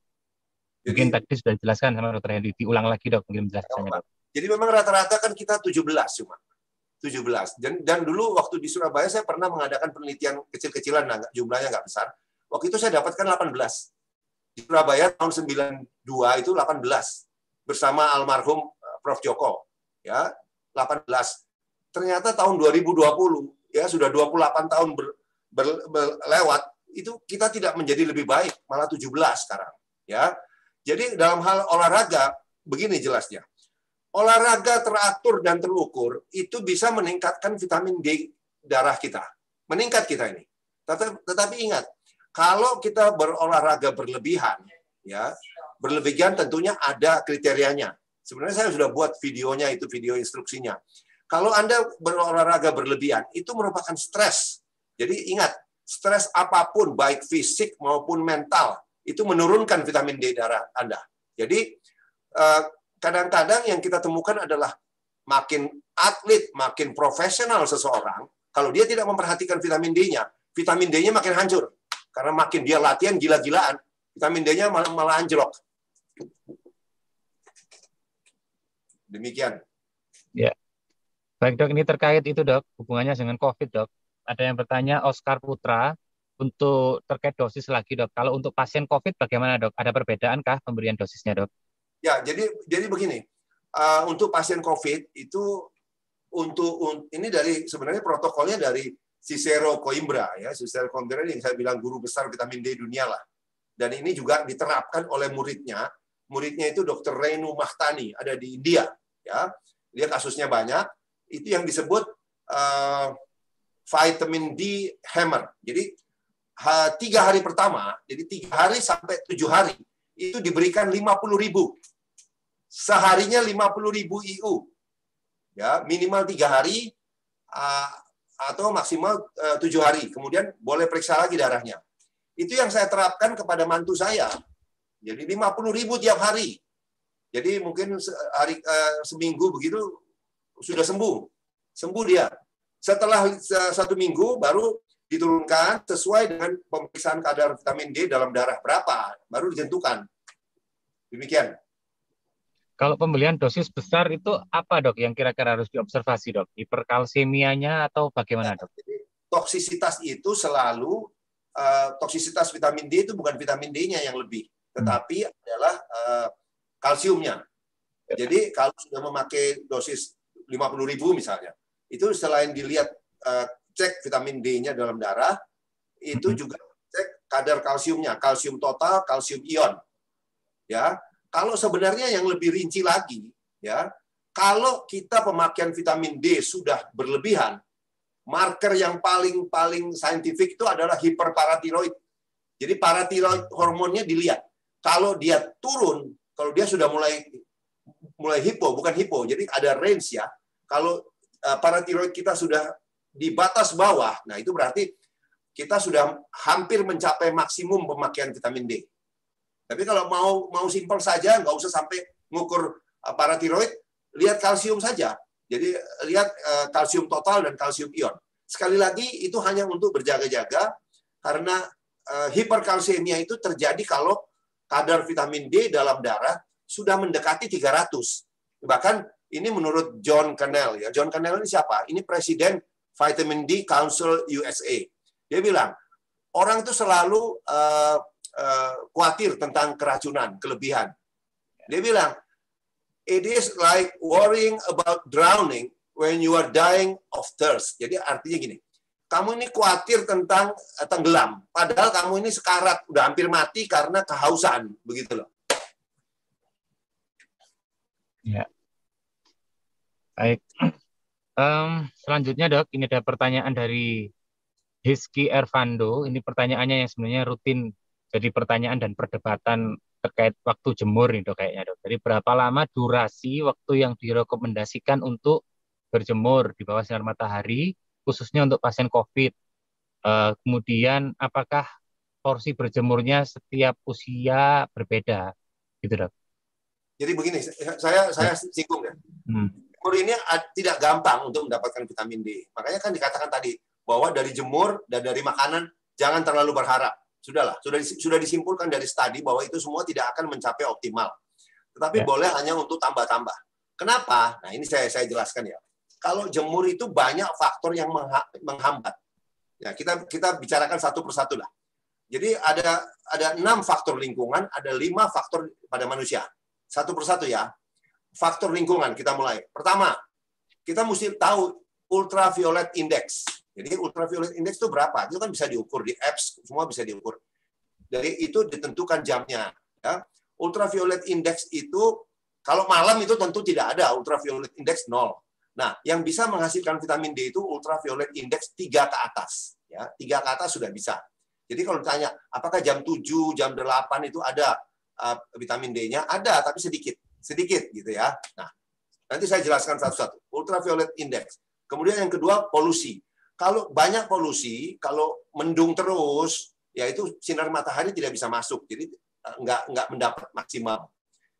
Mungkin tadi sudah dijelaskan sama Dr. Henry, diulang lagi dok mungkin penjelasannya dok. Jadi memang rata-rata kan kita 17 cuma. 17. Dan dulu waktu di Surabaya saya pernah mengadakan penelitian kecil-kecilan, jumlahnya nggak besar. Waktu itu saya dapatkan 18. Di Surabaya tahun 92 itu 18. Bersama almarhum Prof. Joko, ya 18. Ternyata tahun 2020, ya sudah 28 tahun berlewat, itu kita tidak menjadi lebih baik, malah 17 sekarang, ya. Jadi dalam hal olahraga begini jelasnya, olahraga teratur dan terukur itu bisa meningkatkan vitamin D darah kita, meningkat kita ini. Tetapi ingat, kalau kita berolahraga berlebihan, ya. Berlebihan tentunya ada kriterianya. Sebenarnya saya sudah buat videonya, itu video instruksinya. Kalau Anda berolahraga berlebihan, itu merupakan stres. Jadi ingat, stres apapun, baik fisik maupun mental, itu menurunkan vitamin D darah Anda. Jadi kadang-kadang yang kita temukan adalah makin atlet, makin profesional seseorang, kalau dia tidak memperhatikan vitamin D-nya, vitamin D-nya makin hancur. Karena makin dia latihan gila-gilaan, vitamin D-nya malah anjlok. Demikian. Ya. Baik dok, ini terkait itu dok, hubungannya dengan COVID dok. Ada yang bertanya, Oscar Putra, untuk terkait dosis lagi dok. Kalau untuk pasien COVID bagaimana dok? Ada perbedaankah pemberian dosisnya dok? Ya, jadi begini. Untuk pasien COVID itu ini dari sebenarnya protokolnya dari Cicero Coimbra, ya. Cicero Coimbra yang saya bilang guru besar vitamin D dunia lah. Dan ini juga diterapkan oleh muridnya. Muridnya itu Dr. Renu Mahtani, ada di India, ya. Dia kasusnya banyak. Itu yang disebut vitamin D hammer. Jadi 3 hari pertama, jadi 3 hari sampai 7 hari itu diberikan 50.000. Seharinya 50.000 IU. Ya, minimal 3 hari atau maksimal 7 hari. Kemudian boleh periksa lagi darahnya. Itu yang saya terapkan kepada mantu saya. Jadi 50.000 tiap hari. Jadi mungkin seminggu begitu sudah sembuh. Sembuh dia. Setelah 1 minggu baru diturunkan sesuai dengan pemeriksaan kadar vitamin D dalam darah berapa, baru ditentukan. Demikian. Kalau pembelian dosis besar itu apa dok yang kira-kira harus diobservasi dok? Hiperkalsemianya atau bagaimana dok? Jadi, toksisitas itu selalu toksisitas vitamin D itu bukan vitamin D-nya yang lebih, tetapi adalah kalsiumnya. Jadi kalau sudah memakai dosis 50.000 misalnya, itu selain dilihat cek vitamin D-nya dalam darah, itu juga cek kadar kalsiumnya, kalsium total, kalsium ion. Ya, kalau sebenarnya yang lebih rinci lagi, ya, kalau kita pemakaian vitamin D sudah berlebihan, marker yang paling saintifik itu adalah hiperparatiroid. Jadi paratiroid hormonnya dilihat. Kalau dia turun, kalau dia sudah mulai hipo, bukan hipo, jadi ada range ya. Kalau paratiroid kita sudah di batas bawah, nah itu berarti kita sudah hampir mencapai maksimum pemakaian vitamin D. Tapi kalau mau simpel saja, nggak usah sampai ngukur paratiroid, lihat kalsium saja. Jadi lihat kalsium total dan kalsium ion. Sekali lagi itu hanya untuk berjaga-jaga karena hiperkalsemia itu terjadi kalau kadar vitamin D dalam darah sudah mendekati 300. Bahkan ini menurut John Cannell ya. John Cannell ini siapa? Ini Presiden Vitamin D Council USA. Dia bilang, orang itu selalu khawatir tentang keracunan, kelebihan. Dia bilang, it is like worrying about drowning when you are dying of thirst. Jadi artinya gini, kamu ini khawatir tentang tenggelam, padahal kamu ini sekarat, udah hampir mati karena kehausan, begitu loh. Ya. Baik. Selanjutnya dok, ini ada pertanyaan dari Hizky Ervando. Ini pertanyaannya yang sebenarnya rutin jadi pertanyaan dan perdebatan terkait waktu jemur nih dok kayaknya dok. Jadi berapa lama durasi waktu yang direkomendasikan untuk berjemur di bawah sinar matahari, khususnya untuk pasien COVID. Kemudian apakah porsi berjemurnya setiap usia berbeda, gitu dok? Jadi begini, saya singgung ya. Jemur ini tidak gampang untuk mendapatkan vitamin D. Makanya kan dikatakan tadi bahwa dari jemur dan dari makanan jangan terlalu berharap. Sudahlah, sudah disimpulkan dari studi bahwa itu semua tidak akan mencapai optimal. Tetapi boleh hanya untuk tambah-tambah. Kenapa? Nah, ini saya jelaskan ya. Kalau jemur itu banyak faktor yang menghambat. Ya, kita bicarakan satu persatu lah. Jadi ada 6 faktor lingkungan, ada 5 faktor pada manusia. Satu persatu ya. Faktor lingkungan kita mulai. Pertama, kita mesti tahu ultraviolet index. Jadi ultraviolet index itu berapa? Itu kan bisa diukur di apps, semua bisa diukur. Dari itu ditentukan jamnya. Ya. Ultraviolet index itu kalau malam itu tentu tidak ada ultraviolet index 0. Nah, yang bisa menghasilkan vitamin D itu ultraviolet index 3 ke atas. Ya, 3 ke atas sudah bisa. Jadi kalau ditanya, apakah jam 7, jam 8 itu ada vitamin D-nya? Ada, tapi sedikit gitu ya. Nah, nanti saya jelaskan satu-satu. Ultraviolet index. Kemudian yang kedua, polusi. Kalau banyak polusi, kalau mendung terus, ya itu sinar matahari tidak bisa masuk. Jadi nggak mendapat maksimal.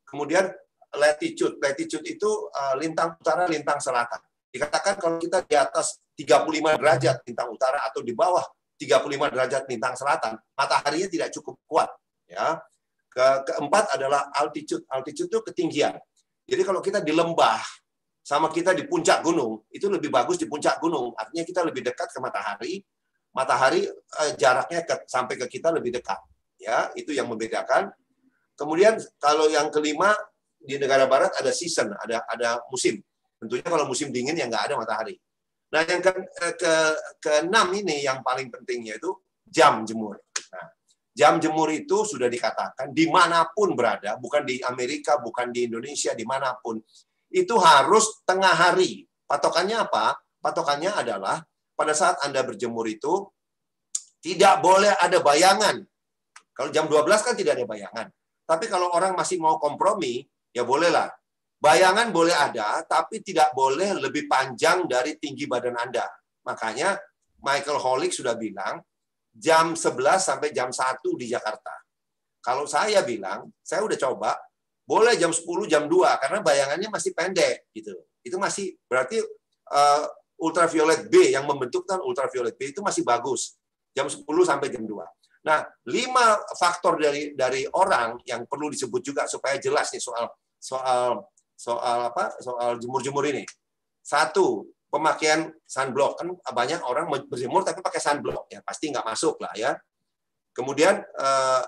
Kemudian latitude. Latitude itu lintang utara, lintang selatan. Dikatakan kalau kita di atas 35 derajat lintang utara atau di bawah 35 derajat lintang selatan, mataharinya tidak cukup kuat. Ya. Keempat adalah altitude. Altitude itu ketinggian. Jadi kalau kita di lembah sama kita di puncak gunung, itu lebih bagus di puncak gunung. Artinya kita lebih dekat ke matahari. Matahari jaraknya sampai ke kita lebih dekat. Ya, itu yang membedakan. Kemudian kalau yang kelima di negara barat ada season, ada musim. Tentunya kalau musim dingin ya nggak ada matahari. Nah, yang keenam ini yang paling penting yaitu jam jemur. Nah, jam jemur itu sudah dikatakan dimanapun berada, bukan di Amerika, bukan di Indonesia, dimanapun, itu harus tengah hari. Patokannya apa? Patokannya adalah pada saat Anda berjemur itu tidak boleh ada bayangan. Kalau jam 12 kan tidak ada bayangan. Tapi kalau orang masih mau kompromi, ya bolehlah. Bayangan boleh ada, tapi tidak boleh lebih panjang dari tinggi badan Anda. Makanya Michael Holick sudah bilang, jam 11 sampai jam 1 di Jakarta. Kalau saya bilang, saya udah coba, boleh jam 10, jam 2, karena bayangannya masih pendek. Gitu. Itu masih, berarti ultraviolet B, yang membentukkan ultraviolet B itu masih bagus. Jam 10 sampai jam 2. Nah, 5 faktor dari orang yang perlu disebut juga supaya jelas nih soal jemur-jemur ini. 1, pemakaian sunblock. Kan banyak orang berjemur tapi pakai sunblock, ya pasti nggak masuk lah ya. Kemudian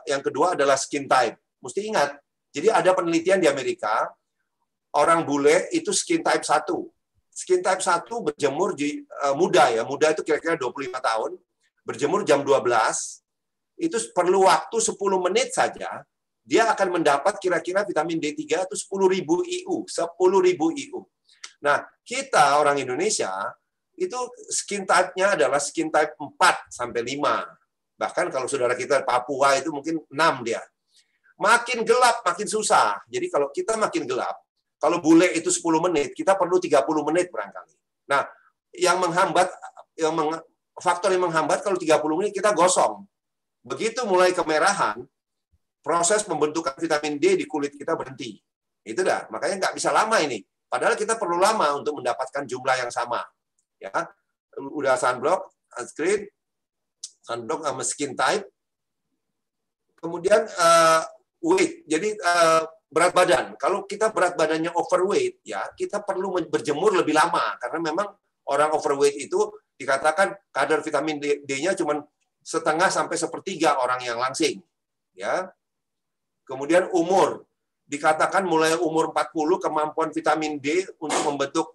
yang kedua adalah skin type. Mesti ingat, jadi ada penelitian di Amerika, orang bule itu skin type 1. Skin type 1 berjemur di muda ya, muda itu kira-kira 25 tahun, berjemur jam 12, itu perlu waktu 10 menit saja, dia akan mendapat kira-kira vitamin D3 itu 10.000 IU, 10.000 IU. Nah, kita orang Indonesia itu skin type-nya adalah skin type 4 sampai 5. Bahkan kalau saudara kita Papua itu mungkin 6 dia. Makin gelap makin susah. Jadi kalau kita makin gelap, kalau bule itu 10 menit, kita perlu 30 menit barangkali. Nah, faktor yang menghambat kalau 30 menit kita gosong. Begitu mulai kemerahan, proses pembentukan vitamin D di kulit kita berhenti. Itu dah, makanya nggak bisa lama ini. Padahal kita perlu lama untuk mendapatkan jumlah yang sama. Ya, udah sunblock, sunscreen, sunblock sama skin type. Kemudian weight. Jadi berat badan. Kalau kita berat badannya overweight, ya kita perlu berjemur lebih lama karena memang orang overweight itu dikatakan kadar vitamin D-nya cuma setengah sampai sepertiga orang yang langsing. Ya. Kemudian umur, dikatakan mulai umur 40 kemampuan vitamin D untuk membentuk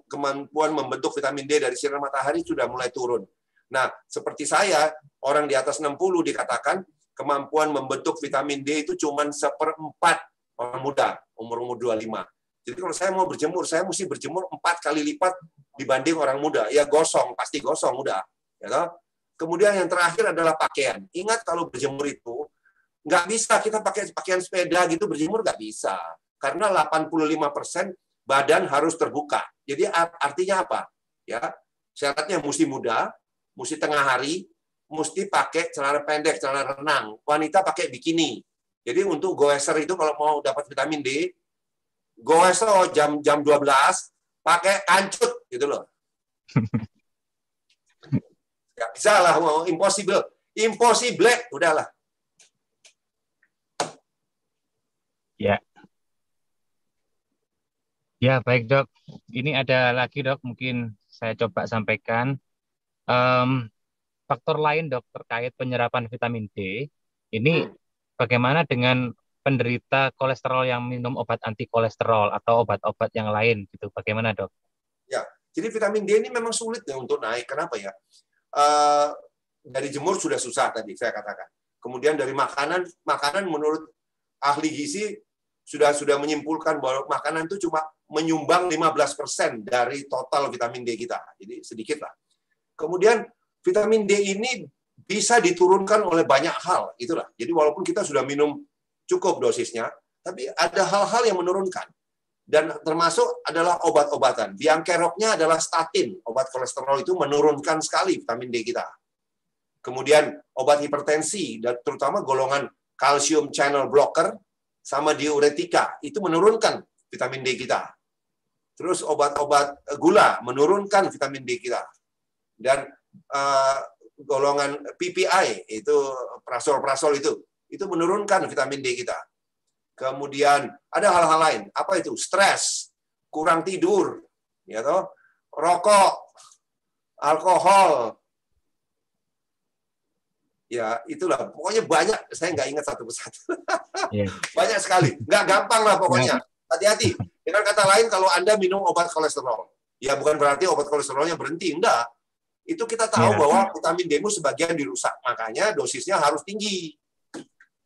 kemampuan membentuk vitamin D dari sinar matahari sudah mulai turun. Nah, seperti saya, orang di atas 60 dikatakan kemampuan membentuk vitamin D itu cuma 1/4 orang muda, umur 25. Jadi kalau saya mau berjemur, saya mesti berjemur 4 kali lipat dibanding orang muda. Ya gosong, pasti gosong udah. Ya, kemudian yang terakhir adalah pakaian. Ingat kalau berjemur itu, nggak bisa kita pakai pakaian sepeda gitu berjemur, nggak bisa. Karena 85% badan harus terbuka. Jadi artinya apa? Ya, syaratnya mesti muda, mesti tengah hari, mesti pakai celana pendek, celana renang. Wanita pakai bikini. Jadi untuk goeser itu kalau mau dapat vitamin D, goeser jam 12 pakai kancut gitu loh. Nggak bisa lah, impossible. Impossible, udahlah. Ya. Ya, baik dok. Ini ada lagi dok, mungkin saya coba sampaikan. Faktor lain dok terkait penyerapan vitamin D. Ini bagaimana dengan penderita kolesterol yang minum obat anti kolesterol atau obat-obat yang lain gitu? Bagaimana dok? Ya, jadi vitamin D ini memang sulit ya untuk naik. Kenapa ya? Dari jemur sudah susah tadi saya katakan. Kemudian dari makanan menurut ahli gizi sudah menyimpulkan bahwa makanan itu cuma menyumbang 15% dari total vitamin D kita. Jadi sedikit lah. Kemudian vitamin D ini bisa diturunkan oleh banyak hal, itulah. Jadi walaupun kita sudah minum cukup dosisnya, tapi ada hal-hal yang menurunkan. Dan termasuk adalah obat-obatan. Biang keroknya adalah statin. Obat kolesterol itu menurunkan sekali vitamin D kita. Kemudian obat hipertensi, dan terutama golongan calcium channel blocker sama diuretika, itu menurunkan vitamin D kita. Terus obat-obat gula menurunkan vitamin D kita. Dan golongan PPI, itu prasol itu menurunkan vitamin D kita. Kemudian ada hal-hal lain. Apa itu? Stres, kurang tidur, ya toh, rokok, alkohol. Ya, itulah. Pokoknya banyak, saya nggak ingat satu persatu. Yeah. Banyak sekali. Nggak gampang lah pokoknya. Hati-hati. Dengan kata lain, kalau Anda minum obat kolesterol, ya bukan berarti obat kolesterolnya berhenti. Enggak. Itu kita tahu bahwa vitamin D-mu sebagian dirusak. Makanya dosisnya harus tinggi.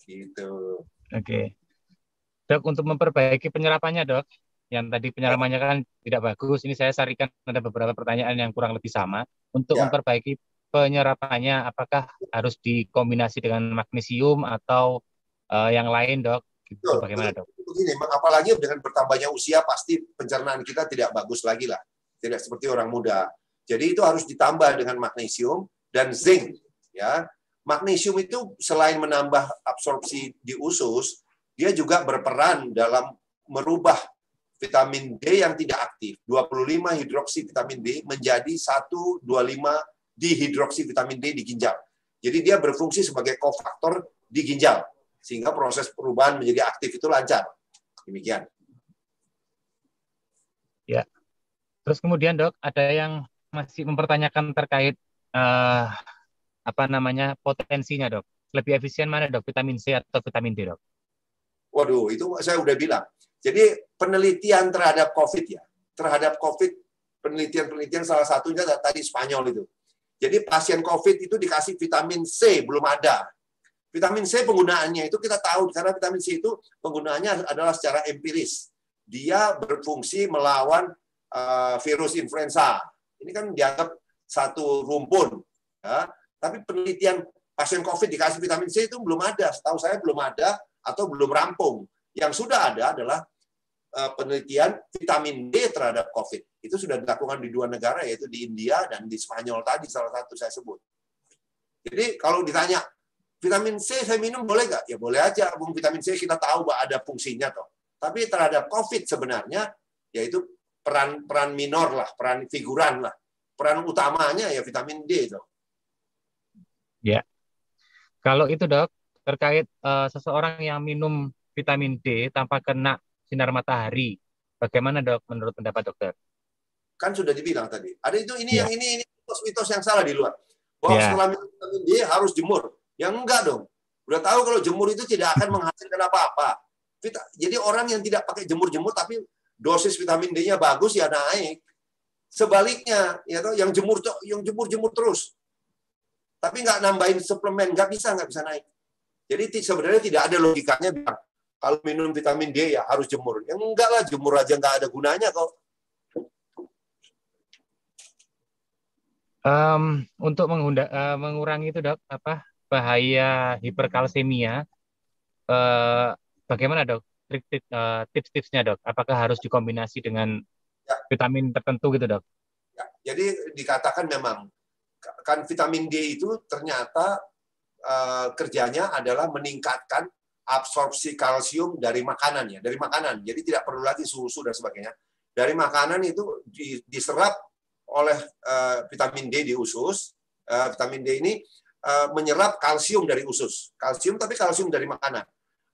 Gitu. Oke. Dok, untuk memperbaiki penyerapannya, dok, yang tadi penyerapannya kan tidak bagus, ini saya sarankan ada beberapa pertanyaan yang kurang lebih sama. Untuk memperbaiki penyerapannya, apakah harus dikombinasi dengan magnesium atau yang lain, dok? Itu bagaimana, dok? Begini, apalagi dengan bertambahnya usia, pasti pencernaan kita tidak bagus lagi lah. Tidak seperti orang muda. Jadi itu harus ditambah dengan magnesium dan zinc. Ya, magnesium itu selain menambah absorpsi di usus, dia juga berperan dalam merubah vitamin D yang tidak aktif, 25 hidroksi vitamin D menjadi 125 dihidroksi vitamin D di ginjal. Jadi dia berfungsi sebagai kofaktor di ginjal, sehingga proses perubahan menjadi aktif itu lancar. Demikian. Ya. Terus kemudian dok, ada yang masih mempertanyakan terkait apa namanya potensinya dok? Lebih efisien mana dok? Vitamin C atau vitamin D dok? Waduh, itu saya udah bilang. Jadi penelitian terhadap COVID ya, terhadap COVID, penelitian salah satunya tadi Spanyol itu. Jadi pasien COVID itu dikasih vitamin C, belum ada. Vitamin C penggunaannya itu kita tahu, karena vitamin C itu penggunaannya adalah secara empiris. Dia berfungsi melawan virus influenza. Ini kan dianggap satu rumpun. Ya. Tapi penelitian pasien COVID dikasih vitamin C itu belum ada. Setahu saya belum ada atau belum rampung. Yang sudah ada adalah penelitian vitamin D terhadap COVID. Itu sudah dilakukan di 2 negara, yaitu di India dan di Spanyol tadi, salah satu saya sebut. Jadi kalau ditanya, vitamin C saya minum boleh nggak? Ya boleh aja, vitamin C kita tahu bahwa ada fungsinya toh. Tapi terhadap COVID sebenarnya, yaitu peran minor lah, peran figuran lah. Peran utamanya ya vitamin D toh. Ya. Kalau itu dok, terkait seseorang yang minum vitamin D tanpa kena sinar matahari, bagaimana dok menurut pendapat dokter? Kan sudah dibilang tadi. Ada ini Ya. yang ini mitos yang salah di luar. Bahwa setelah minum vitamin D harus jemur. Yang enggak dong. Udah tahu kalau jemur itu tidak akan menghasilkan apa-apa. Jadi orang yang tidak pakai jemur-jemur tapi dosis vitamin D-nya bagus ya naik. Sebaliknya, ya toh, yang jemur terus. Tapi nggak nambahin suplemen, nggak bisa naik. Jadi sebenarnya tidak ada logikanya bilang kalau minum vitamin D ya harus jemur. Ya enggak lah, jemur aja nggak ada gunanya kok. Untuk mengurangi itu dok, bahaya hiperkalsemia, bagaimana dok tips-tipsnya dok? Apakah harus dikombinasi dengan vitamin tertentu gitu dok? Ya, jadi dikatakan memang kan vitamin D itu ternyata kerjanya adalah meningkatkan absorpsi kalsium dari makanannya, dari makanan. Jadi tidak perlu lagi susu dan sebagainya. Dari makanan itu diserap oleh vitamin D di usus. Vitamin D ini menyerap kalsium dari usus. Kalsium, tapi kalsium dari makanan.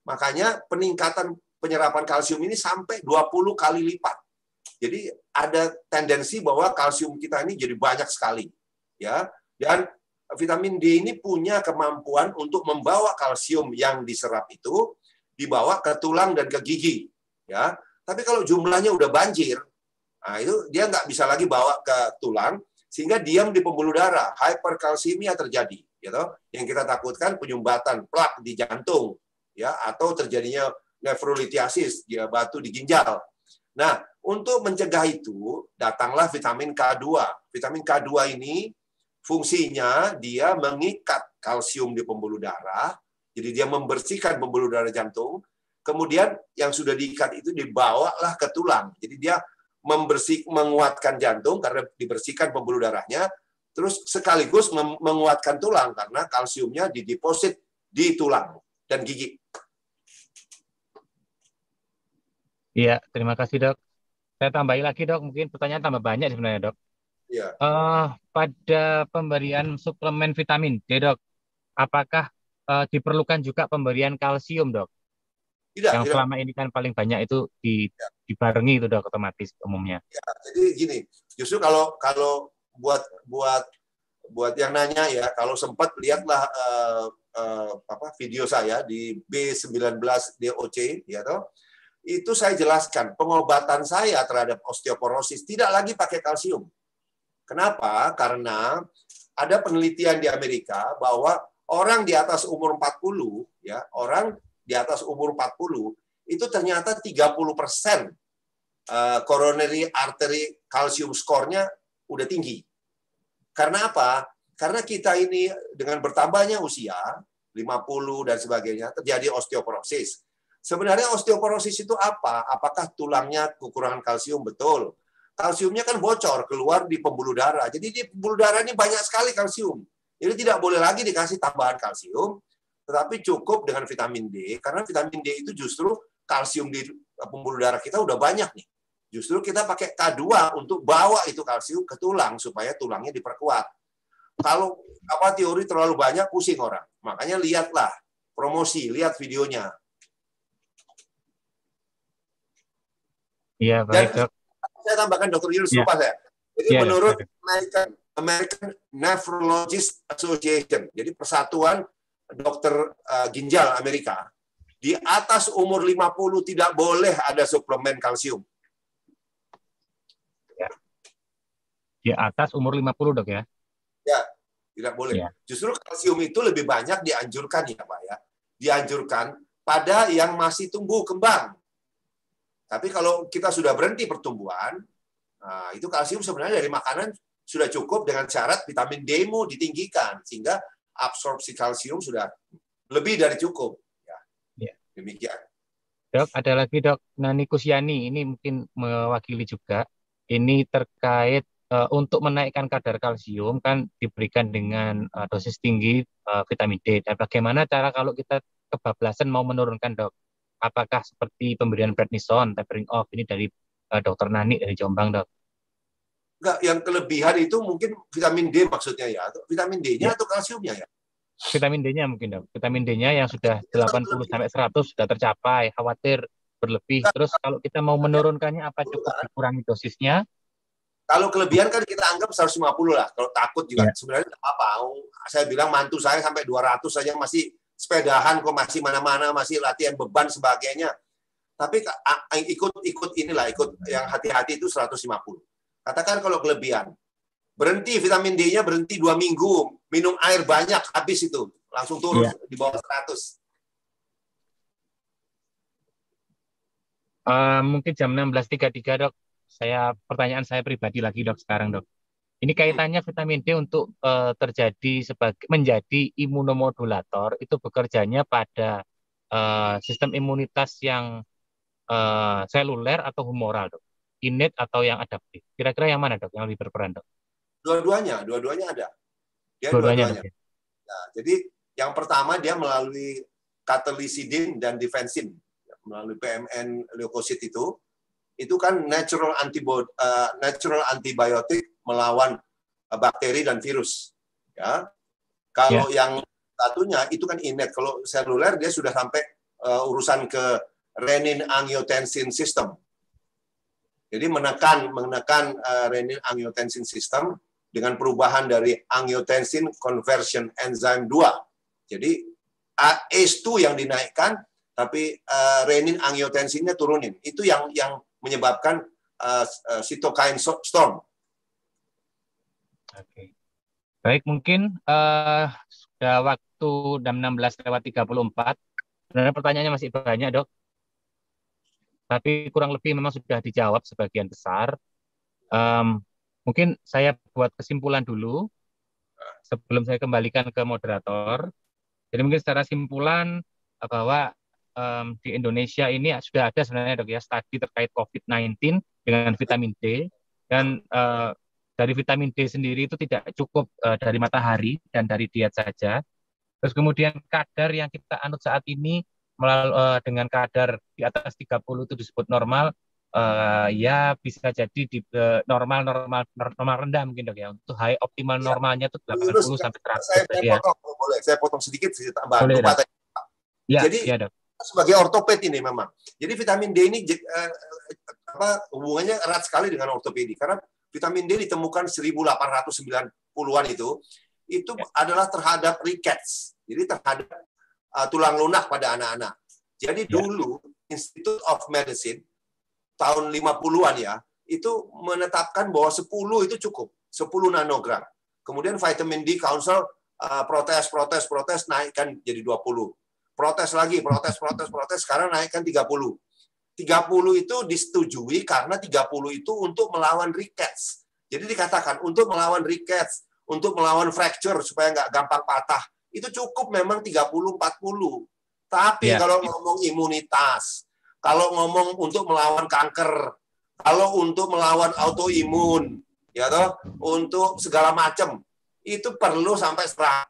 Makanya peningkatan penyerapan kalsium ini sampai 20 kali lipat. Jadi ada tendensi bahwa kalsium kita ini jadi banyak sekali. Ya, dan vitamin D ini punya kemampuan untuk membawa kalsium yang diserap itu dibawa ke tulang dan ke gigi. Ya, tapi kalau jumlahnya udah banjir, nah itu dia nggak bisa lagi bawa ke tulang, sehingga diam di pembuluh darah, hyperkalsemia terjadi. Gitu. Yang kita takutkan penyumbatan plak di jantung, ya, atau terjadinya nefrolitiasis, ya, batu di ginjal. Nah, untuk mencegah itu, datanglah vitamin K2. Vitamin K2 ini fungsinya dia mengikat kalsium di pembuluh darah, jadi dia membersihkan pembuluh darah jantung. Kemudian yang sudah diikat itu dibawalah ke tulang. Jadi dia menguatkan jantung karena dibersihkan pembuluh darahnya, terus sekaligus menguatkan tulang karena kalsiumnya dideposit di tulang dan gigi. Iya, terima kasih dok. Saya tambahin lagi dok, mungkin pertanyaan tambah banyak sebenarnya dok. Ya. Pada pemberian suplemen vitamin D dok, apakah diperlukan juga pemberian kalsium dok? Yang selama ini kan paling banyak itu dibarengi itu dok, otomatis umumnya. Ya, jadi gini, justru kalau buat yang nanya ya, kalau sempat lihatlah video saya di B19 DOC, ya toh, itu saya jelaskan pengobatan saya terhadap osteoporosis tidak lagi pakai kalsium. Kenapa? Karena ada penelitian di Amerika bahwa orang di atas umur 40, ya, orang di atas umur 40 itu ternyata 30% coronary artery calcium score-nya udah tinggi. Karena apa? Karena kita ini dengan bertambahnya usia 50 dan sebagainya terjadi osteoporosis. Sebenarnya osteoporosis itu apa? Apakah tulangnya kekurangan kalsium? Betul. Kalsiumnya kan bocor keluar di pembuluh darah. Jadi di pembuluh darah ini banyak sekali kalsium. Jadi tidak boleh lagi dikasih tambahan kalsium, tetapi cukup dengan vitamin D, karena vitamin D itu justru kalsium di pembuluh darah kita udah banyak nih. Justru kita pakai K2 untuk bawa itu kalsium ke tulang supaya tulangnya diperkuat. Kalau teori terlalu banyak pusing orang. Makanya lihatlah promosi, lihat videonya. Iya, baik dok. Saya tambahkan Dr. Yunus, lupa saya. Jadi menurut kenaikan American Nephrologist Association. Jadi persatuan dokter ginjal Amerika. Di atas umur 50 tidak boleh ada suplemen kalsium. Ya. Di atas umur 50, Dok ya? Ya, tidak boleh. Ya. Justru kalsium itu lebih banyak dianjurkan ya, Pak ya. Dianjurkan pada yang masih tumbuh kembang. Tapi kalau kita sudah berhenti pertumbuhan, nah, itu kalsium sebenarnya dari makanan sudah cukup dengan syarat vitamin D-mu ditinggikan sehingga absorpsi kalsium sudah lebih dari cukup. Ya. Demikian. Dok, ada lagi Dok, Nani Kusyani, ini mungkin mewakili juga. Ini terkait untuk menaikkan kadar kalsium kan diberikan dengan dosis tinggi vitamin D. Dan bagaimana cara kalau kita kebablasan mau menurunkan, Dok? Apakah seperti pemberian prednison, tapering off, ini dari Dokter Nani dari Jombang, Dok? Enggak, yang kelebihan itu mungkin vitamin D maksudnya ya. Vitamin D-nya atau kalsiumnya ya? Vitamin D-nya mungkin, Dok. Vitamin D-nya yang sudah 80 sampai 100 sudah tercapai, khawatir berlebih. Terus kalau kita mau menurunkannya apa cukup dikurangi dosisnya? Kalau kelebihan kan kita anggap 150 lah. Kalau takut juga sebenarnya apa? Saya bilang mantu saya sampai 200 saja masih sepedahan kok, masih mana-mana, masih latihan beban sebagainya. Tapi ikut inilah, ikut yang hati-hati itu 150. Katakan kalau kelebihan. Berhenti vitamin D-nya, berhenti 2 minggu, minum air banyak, habis itu. Langsung turun di bawah 100. Mungkin jam 16.33, Dok. Pertanyaan saya pribadi lagi, Dok, sekarang, Dok. Ini kaitannya vitamin D untuk menjadi imunomodulator, itu bekerjanya pada sistem imunitas yang seluler atau humoral, Dok. Innate atau yang adaptif. Kira-kira yang mana, Dok, yang lebih berperan, Dok? Dua-duanya ada. Dua-duanya. Nah, jadi yang pertama dia melalui katelisidin dan defensin, melalui PMN leukosit itu kan natural antibiotik melawan bakteri dan virus. Ya, kalau yang satunya itu kan innate. Kalau seluler dia sudah sampai urusan ke renin-angiotensin system. Jadi menekan renin-angiotensin system dengan perubahan dari angiotensin conversion enzyme 2. Jadi ACE2 yang dinaikkan, tapi renin-angiotensinnya turunin. Itu yang menyebabkan cytokine storm. Oke. Baik, mungkin sudah waktu jam 16:34. Sebenarnya pertanyaannya masih banyak, Dok. Tapi kurang lebih memang sudah dijawab sebagian besar. Mungkin saya buat kesimpulan dulu sebelum saya kembalikan ke moderator. Jadi mungkin secara simpulan bahwa di Indonesia ini sudah ada sebenarnya, Dok, ya, studi terkait COVID-19 dengan vitamin D, dan dari vitamin D sendiri itu tidak cukup dari matahari dan dari diet saja. Terus kemudian kadar yang kita anut saat ini dengan kadar di atas 30 itu disebut normal. Ya bisa jadi di normal rendah mungkin, Dok, ya. Untuk high optimal normalnya itu 80 sampai 100 Saya potong sedikit tambah boleh, lupa tadi. Jadi Dok, sebagai ortoped ini memang. Jadi vitamin D ini hubungannya erat sekali dengan ortopedi karena vitamin D ditemukan 1890-an itu adalah terhadap rickets. Jadi terhadap tulang lunak pada anak-anak. Jadi dulu Institute of Medicine tahun 50-an ya, itu menetapkan bahwa 10 itu cukup, 10 nanogram. Kemudian Vitamin D Council protes, naikkan jadi 20. Protes lagi, sekarang naikkan 30. 30 itu disetujui karena 30 itu untuk melawan rickets. Jadi dikatakan untuk melawan rickets, untuk melawan fracture supaya nggak gampang patah, itu cukup memang 30-40. Tapi kalau ngomong imunitas, kalau ngomong untuk melawan kanker, kalau untuk melawan autoimun, ya toh, untuk segala macam, itu perlu sampai 100.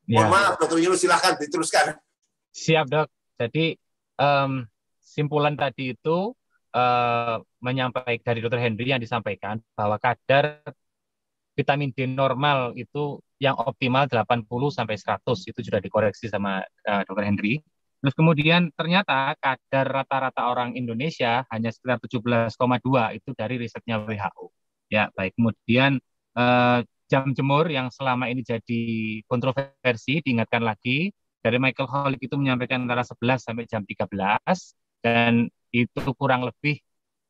Mohon maaf, Dr. Yunus, silakan diteruskan. Siap, Dok. Jadi simpulan tadi itu menyampaikan dari Dr. Henry yang disampaikan bahwa kadar vitamin D normal itu yang optimal 80 sampai 100, itu sudah dikoreksi sama Dr. Henry. Terus kemudian ternyata kadar rata-rata orang Indonesia hanya sekitar 17,2, itu dari risetnya WHO. Ya, baik. Kemudian jam jemur yang selama ini jadi kontroversi, diingatkan lagi. Dari Michael Holick itu menyampaikan antara 11 sampai jam 13, dan itu kurang lebih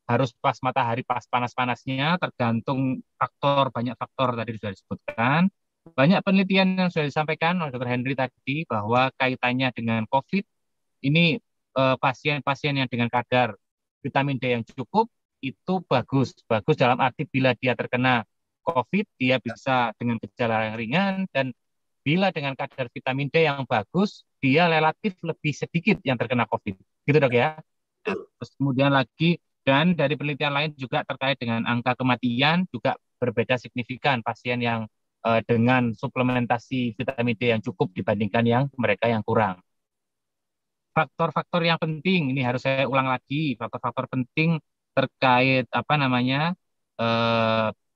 harus pas matahari, pas panas-panasnya, tergantung banyak faktor tadi sudah disebutkan. Banyak penelitian yang sudah disampaikan oleh Dr. Henry tadi bahwa kaitannya dengan COVID ini, pasien-pasien yang dengan kadar vitamin D yang cukup itu bagus. Bagus dalam arti bila dia terkena COVID, dia bisa dengan gejala yang ringan, dan bila dengan kadar vitamin D yang bagus, dia relatif lebih sedikit yang terkena COVID. Gitu dok ya. Nah, terus kemudian lagi, dan dari penelitian lain juga terkait dengan angka kematian juga berbeda signifikan pasien yang dengan suplementasi vitamin D yang cukup dibandingkan yang mereka yang kurang. Faktor-faktor yang penting, ini harus saya ulang lagi, faktor-faktor penting terkait eh,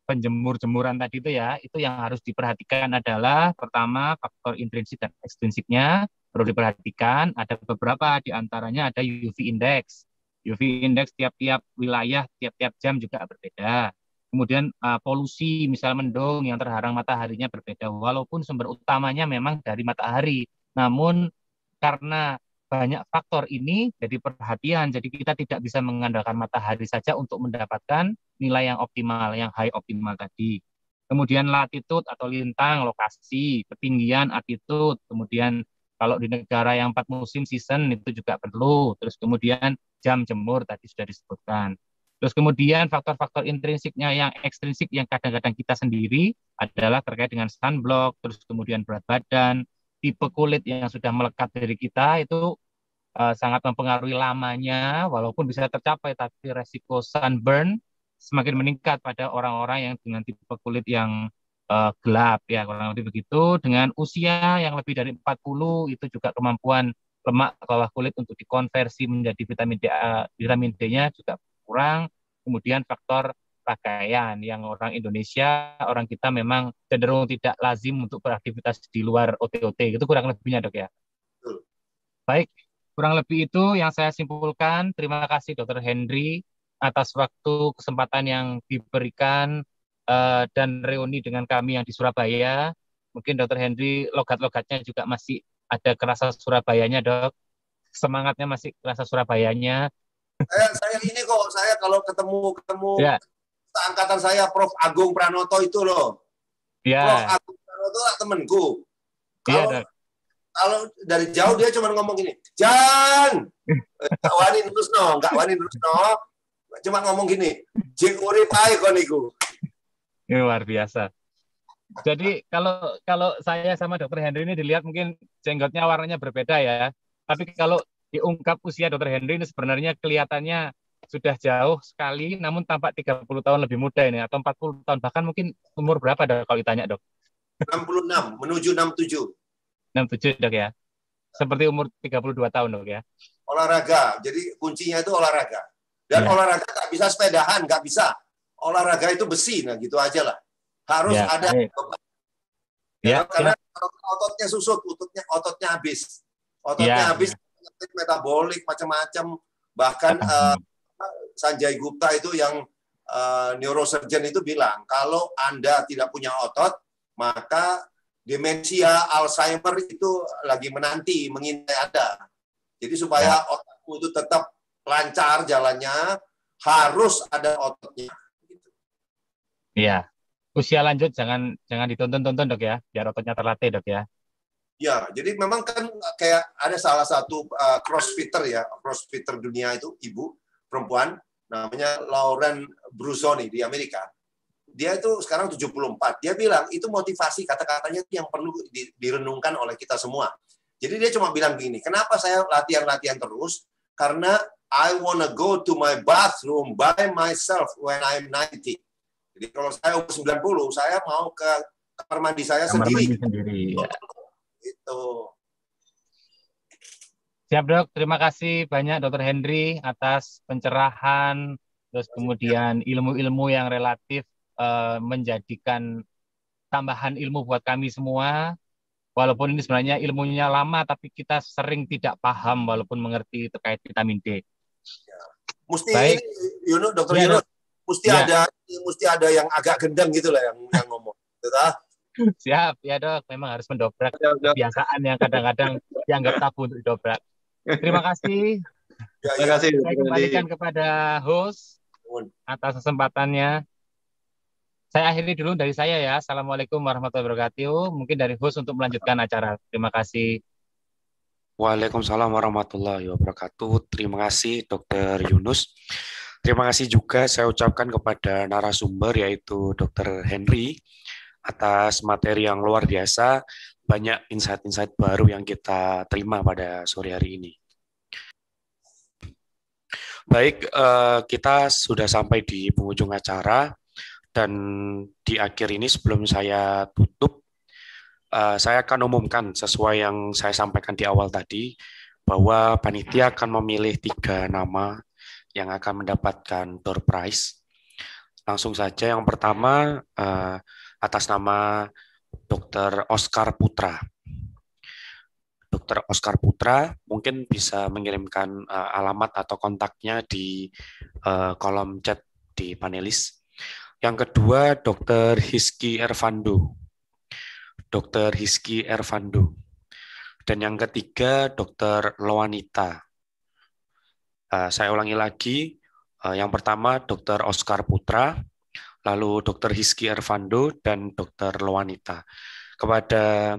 penjemur-jemuran tadi itu yang harus diperhatikan adalah pertama faktor intrinsik dan ekstrinsiknya perlu diperhatikan. Ada beberapa di antaranya ada UV index. UV index tiap-tiap wilayah, tiap-tiap jam juga berbeda. Kemudian polusi, misal mendung yang terharang mataharinya berbeda, walaupun sumber utamanya memang dari matahari. Namun karena banyak faktor ini jadi perhatian, jadi kita tidak bisa mengandalkan matahari saja untuk mendapatkan nilai yang optimal, yang high optimal tadi. Kemudian latitude atau lintang, lokasi, ketinggian, altitude, kemudian kalau di negara yang 4 musim season itu juga perlu. Terus kemudian jam jemur tadi sudah disebutkan. Terus kemudian faktor-faktor intrinsiknya yang ekstrinsik yang kadang-kadang kita sendiri adalah terkait dengan sunblock, terus kemudian berat badan, tipe kulit yang sudah melekat dari kita itu sangat mempengaruhi lamanya, walaupun bisa tercapai, tapi resiko sunburn semakin meningkat pada orang-orang yang dengan tipe kulit yang gelap, ya kurang lebih begitu. Dengan usia yang lebih dari 40, itu juga kemampuan lemak bawah kulit untuk dikonversi menjadi vitamin D-nya juga kurang. Kemudian faktor pakaian yang orang Indonesia, orang kita memang cenderung tidak lazim untuk beraktivitas di luar OTOT. Itu kurang lebihnya dok ya. Baik, kurang lebih itu yang saya simpulkan. Terima kasih Dr. Henry atas waktu kesempatan yang diberikan dan reuni dengan kami yang di Surabaya. Mungkin Dr. Henry logat-logatnya juga masih ada kerasa Surabayanya dok. Semangatnya masih kerasa Surabayanya. Saya ini kok, saya kalau ketemu Ya, angkatan saya Prof. Agung Pranoto itu loh. Prof. ya, Agung Pranoto temanku. iya Kalau dok. kalau dari jauh dia cuma ngomong gini, Jan, nggak wani terus no, cuma ngomong gini, jek urip ae kon iku. Ini luar biasa. Jadi kalau saya sama Dr. Henry ini dilihat mungkin jenggotnya warnanya berbeda ya. Tapi kalau diungkap usia Dr. Henry ini sebenarnya kelihatannya sudah jauh sekali, namun tampak 30 tahun lebih muda ini, atau 40 tahun. Bahkan mungkin umur berapa dok kalau ditanya dok? 66 menuju 67. 67 dok ya? Seperti umur 32 tahun dok ya? Olahraga, jadi kuncinya itu olahraga. Dan Ya. olahraga nggak bisa sepedahan, nggak bisa. Olahraga itu besi, nah gitu aja lah. Harus Ya, ada baik. beban. Ya, Karena ya, ototnya susut, ototnya habis. ya, Ototnya habis, ya. penyakit metabolik, macam-macam. Bahkan Sanjay Gupta itu yang neurosurgeon itu bilang, kalau Anda tidak punya otot, maka demensia, Alzheimer itu lagi menanti, mengintai Anda. Jadi supaya otakmu itu tetap lancar jalannya, harus ada ototnya. Iya. Usia lanjut jangan ditonton-tonton dok ya, biar ototnya terlatih dok ya. Ya, jadi memang kan kayak ada salah satu crossfitter ya, crossfitter dunia itu, ibu, perempuan, namanya Lauren Brusoni di Amerika. Dia itu sekarang 74. Dia bilang, itu motivasi kata-katanya yang perlu direnungkan oleh kita semua. Jadi dia cuma bilang gini, kenapa saya latihan-latihan terus? Karena I wanna go to my bathroom by myself when I'm 90. Jadi kalau saya umur 90, saya mau ke kamar mandi saya sendiri. Ya. Itu. Siap dok, terima kasih banyak Dr. Henry atas pencerahan, terus kemudian ilmu-ilmu yang relatif menjadikan tambahan ilmu buat kami semua. Walaupun ini sebenarnya ilmunya lama, tapi kita sering tidak paham walaupun mengerti terkait vitamin D. Mesti Baik. ini, Dr. Ya, Yunus, Ya, mesti ada yang agak gendeng gitu lah yang ngomong. Gitu, ah. siap ya dok. Memang harus mendobrak Dok. kebiasaan yang kadang-kadang dianggap tabu untuk didobrak. Terima kasih. Ya, Terima ya. kasih, Saya Dr. Henry. kembalikan kepada host atas kesempatannya. Saya akhiri dulu dari saya ya. Assalamualaikum warahmatullahi wabarakatuh. Mungkin dari host untuk melanjutkan acara. Terima kasih. Waalaikumsalam warahmatullahi wabarakatuh. Terima kasih Dr. Yunus. Terima kasih juga saya ucapkan kepada narasumber yaitu Dr. Henry atas materi yang luar biasa, banyak insight-insight baru yang kita terima pada sore hari ini. Baik, kita sudah sampai di penghujung acara dan di akhir ini sebelum saya tutup, saya akan umumkan sesuai yang saya sampaikan di awal tadi, bahwa panitia akan memilih 3 nama yang akan mendapatkan door prize. Langsung saja yang pertama atas nama Dr. Oscar Putra. Dr. Oscar Putra mungkin bisa mengirimkan alamat atau kontaknya di kolom chat di panelis. Yang kedua Dr. Hiski Ervando. Dr. Hiski Ervando. Dan yang ketiga, Dr. Loanita. Saya ulangi lagi, yang pertama Dr. Oscar Putra, lalu Dr. Hiski Ervando, dan Dr. Loanita. Kepada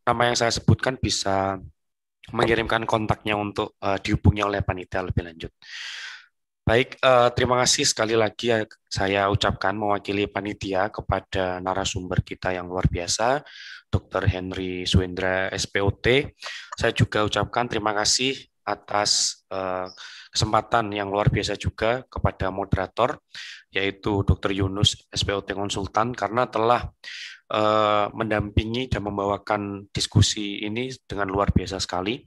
nama yang saya sebutkan bisa mengirimkan kontaknya untuk dihubungi oleh panitia lebih lanjut. Baik, terima kasih sekali lagi saya ucapkan mewakili panitia kepada narasumber kita yang luar biasa, Dr. Henry Suendra, SPOT. Saya juga ucapkan terima kasih atas kesempatan yang luar biasa juga kepada moderator, yaitu Dr. Yunus, SPOT Konsultan, karena telah mendampingi dan membawakan diskusi ini dengan luar biasa sekali.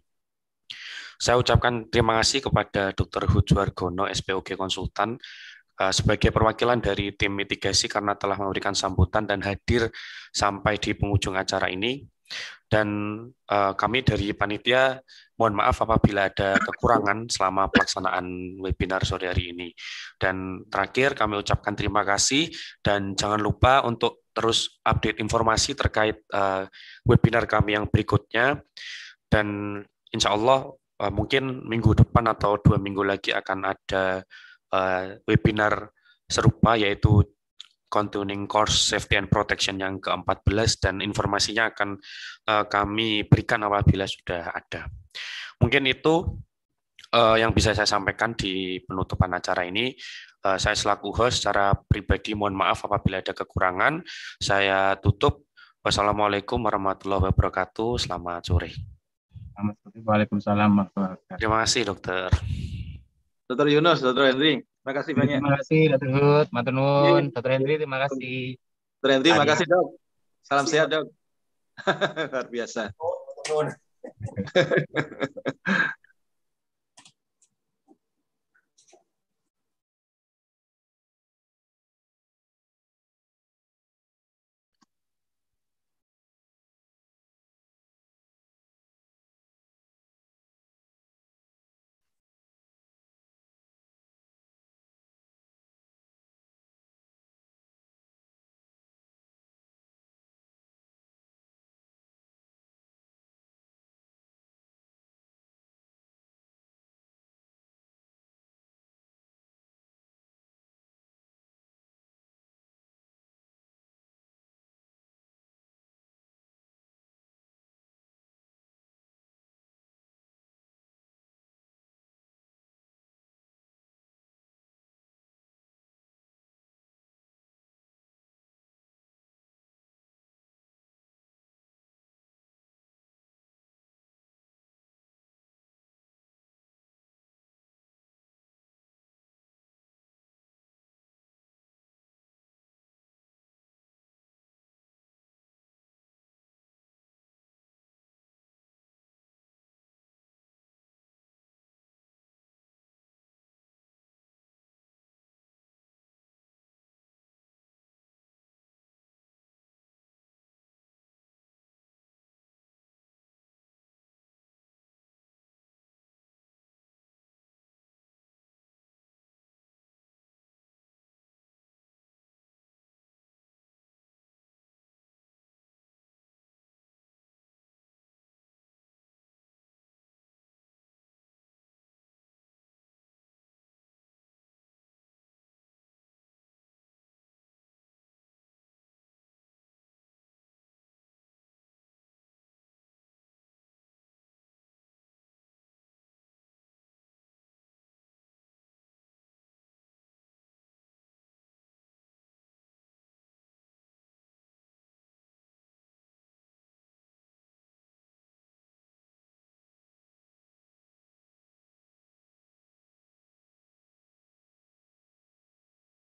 Saya ucapkan terima kasih kepada Dr. Hujwargono, SPOG Konsultan, sebagai perwakilan dari tim mitigasi karena telah memberikan sambutan dan hadir sampai di penghujung acara ini. Dan kami dari panitia mohon maaf apabila ada kekurangan selama pelaksanaan webinar sore hari ini. Dan terakhir kami ucapkan terima kasih dan jangan lupa untuk terus update informasi terkait webinar kami yang berikutnya. Dan insya Allah mungkin minggu depan atau 2 minggu lagi akan ada webinar serupa yaitu Continuing Course Safety and Protection yang ke-14 dan informasinya akan kami berikan apabila sudah ada. Mungkin itu yang bisa saya sampaikan di penutupan acara ini. Saya selaku host secara pribadi mohon maaf apabila ada kekurangan. Saya tutup. Wassalamualaikum warahmatullahi wabarakatuh. Selamat sore. Waalaikumsalam warahmatullahi wabarakatuh. Terima kasih dokter. Dr. Yunus, Dr. Henry, terima kasih banyak. Terima kasih Dr. Hud, matur nuwun. Dr. Henry, terima kasih. Dr. Henry, terima kasih dok. Salam sehat dok. Luar biasa.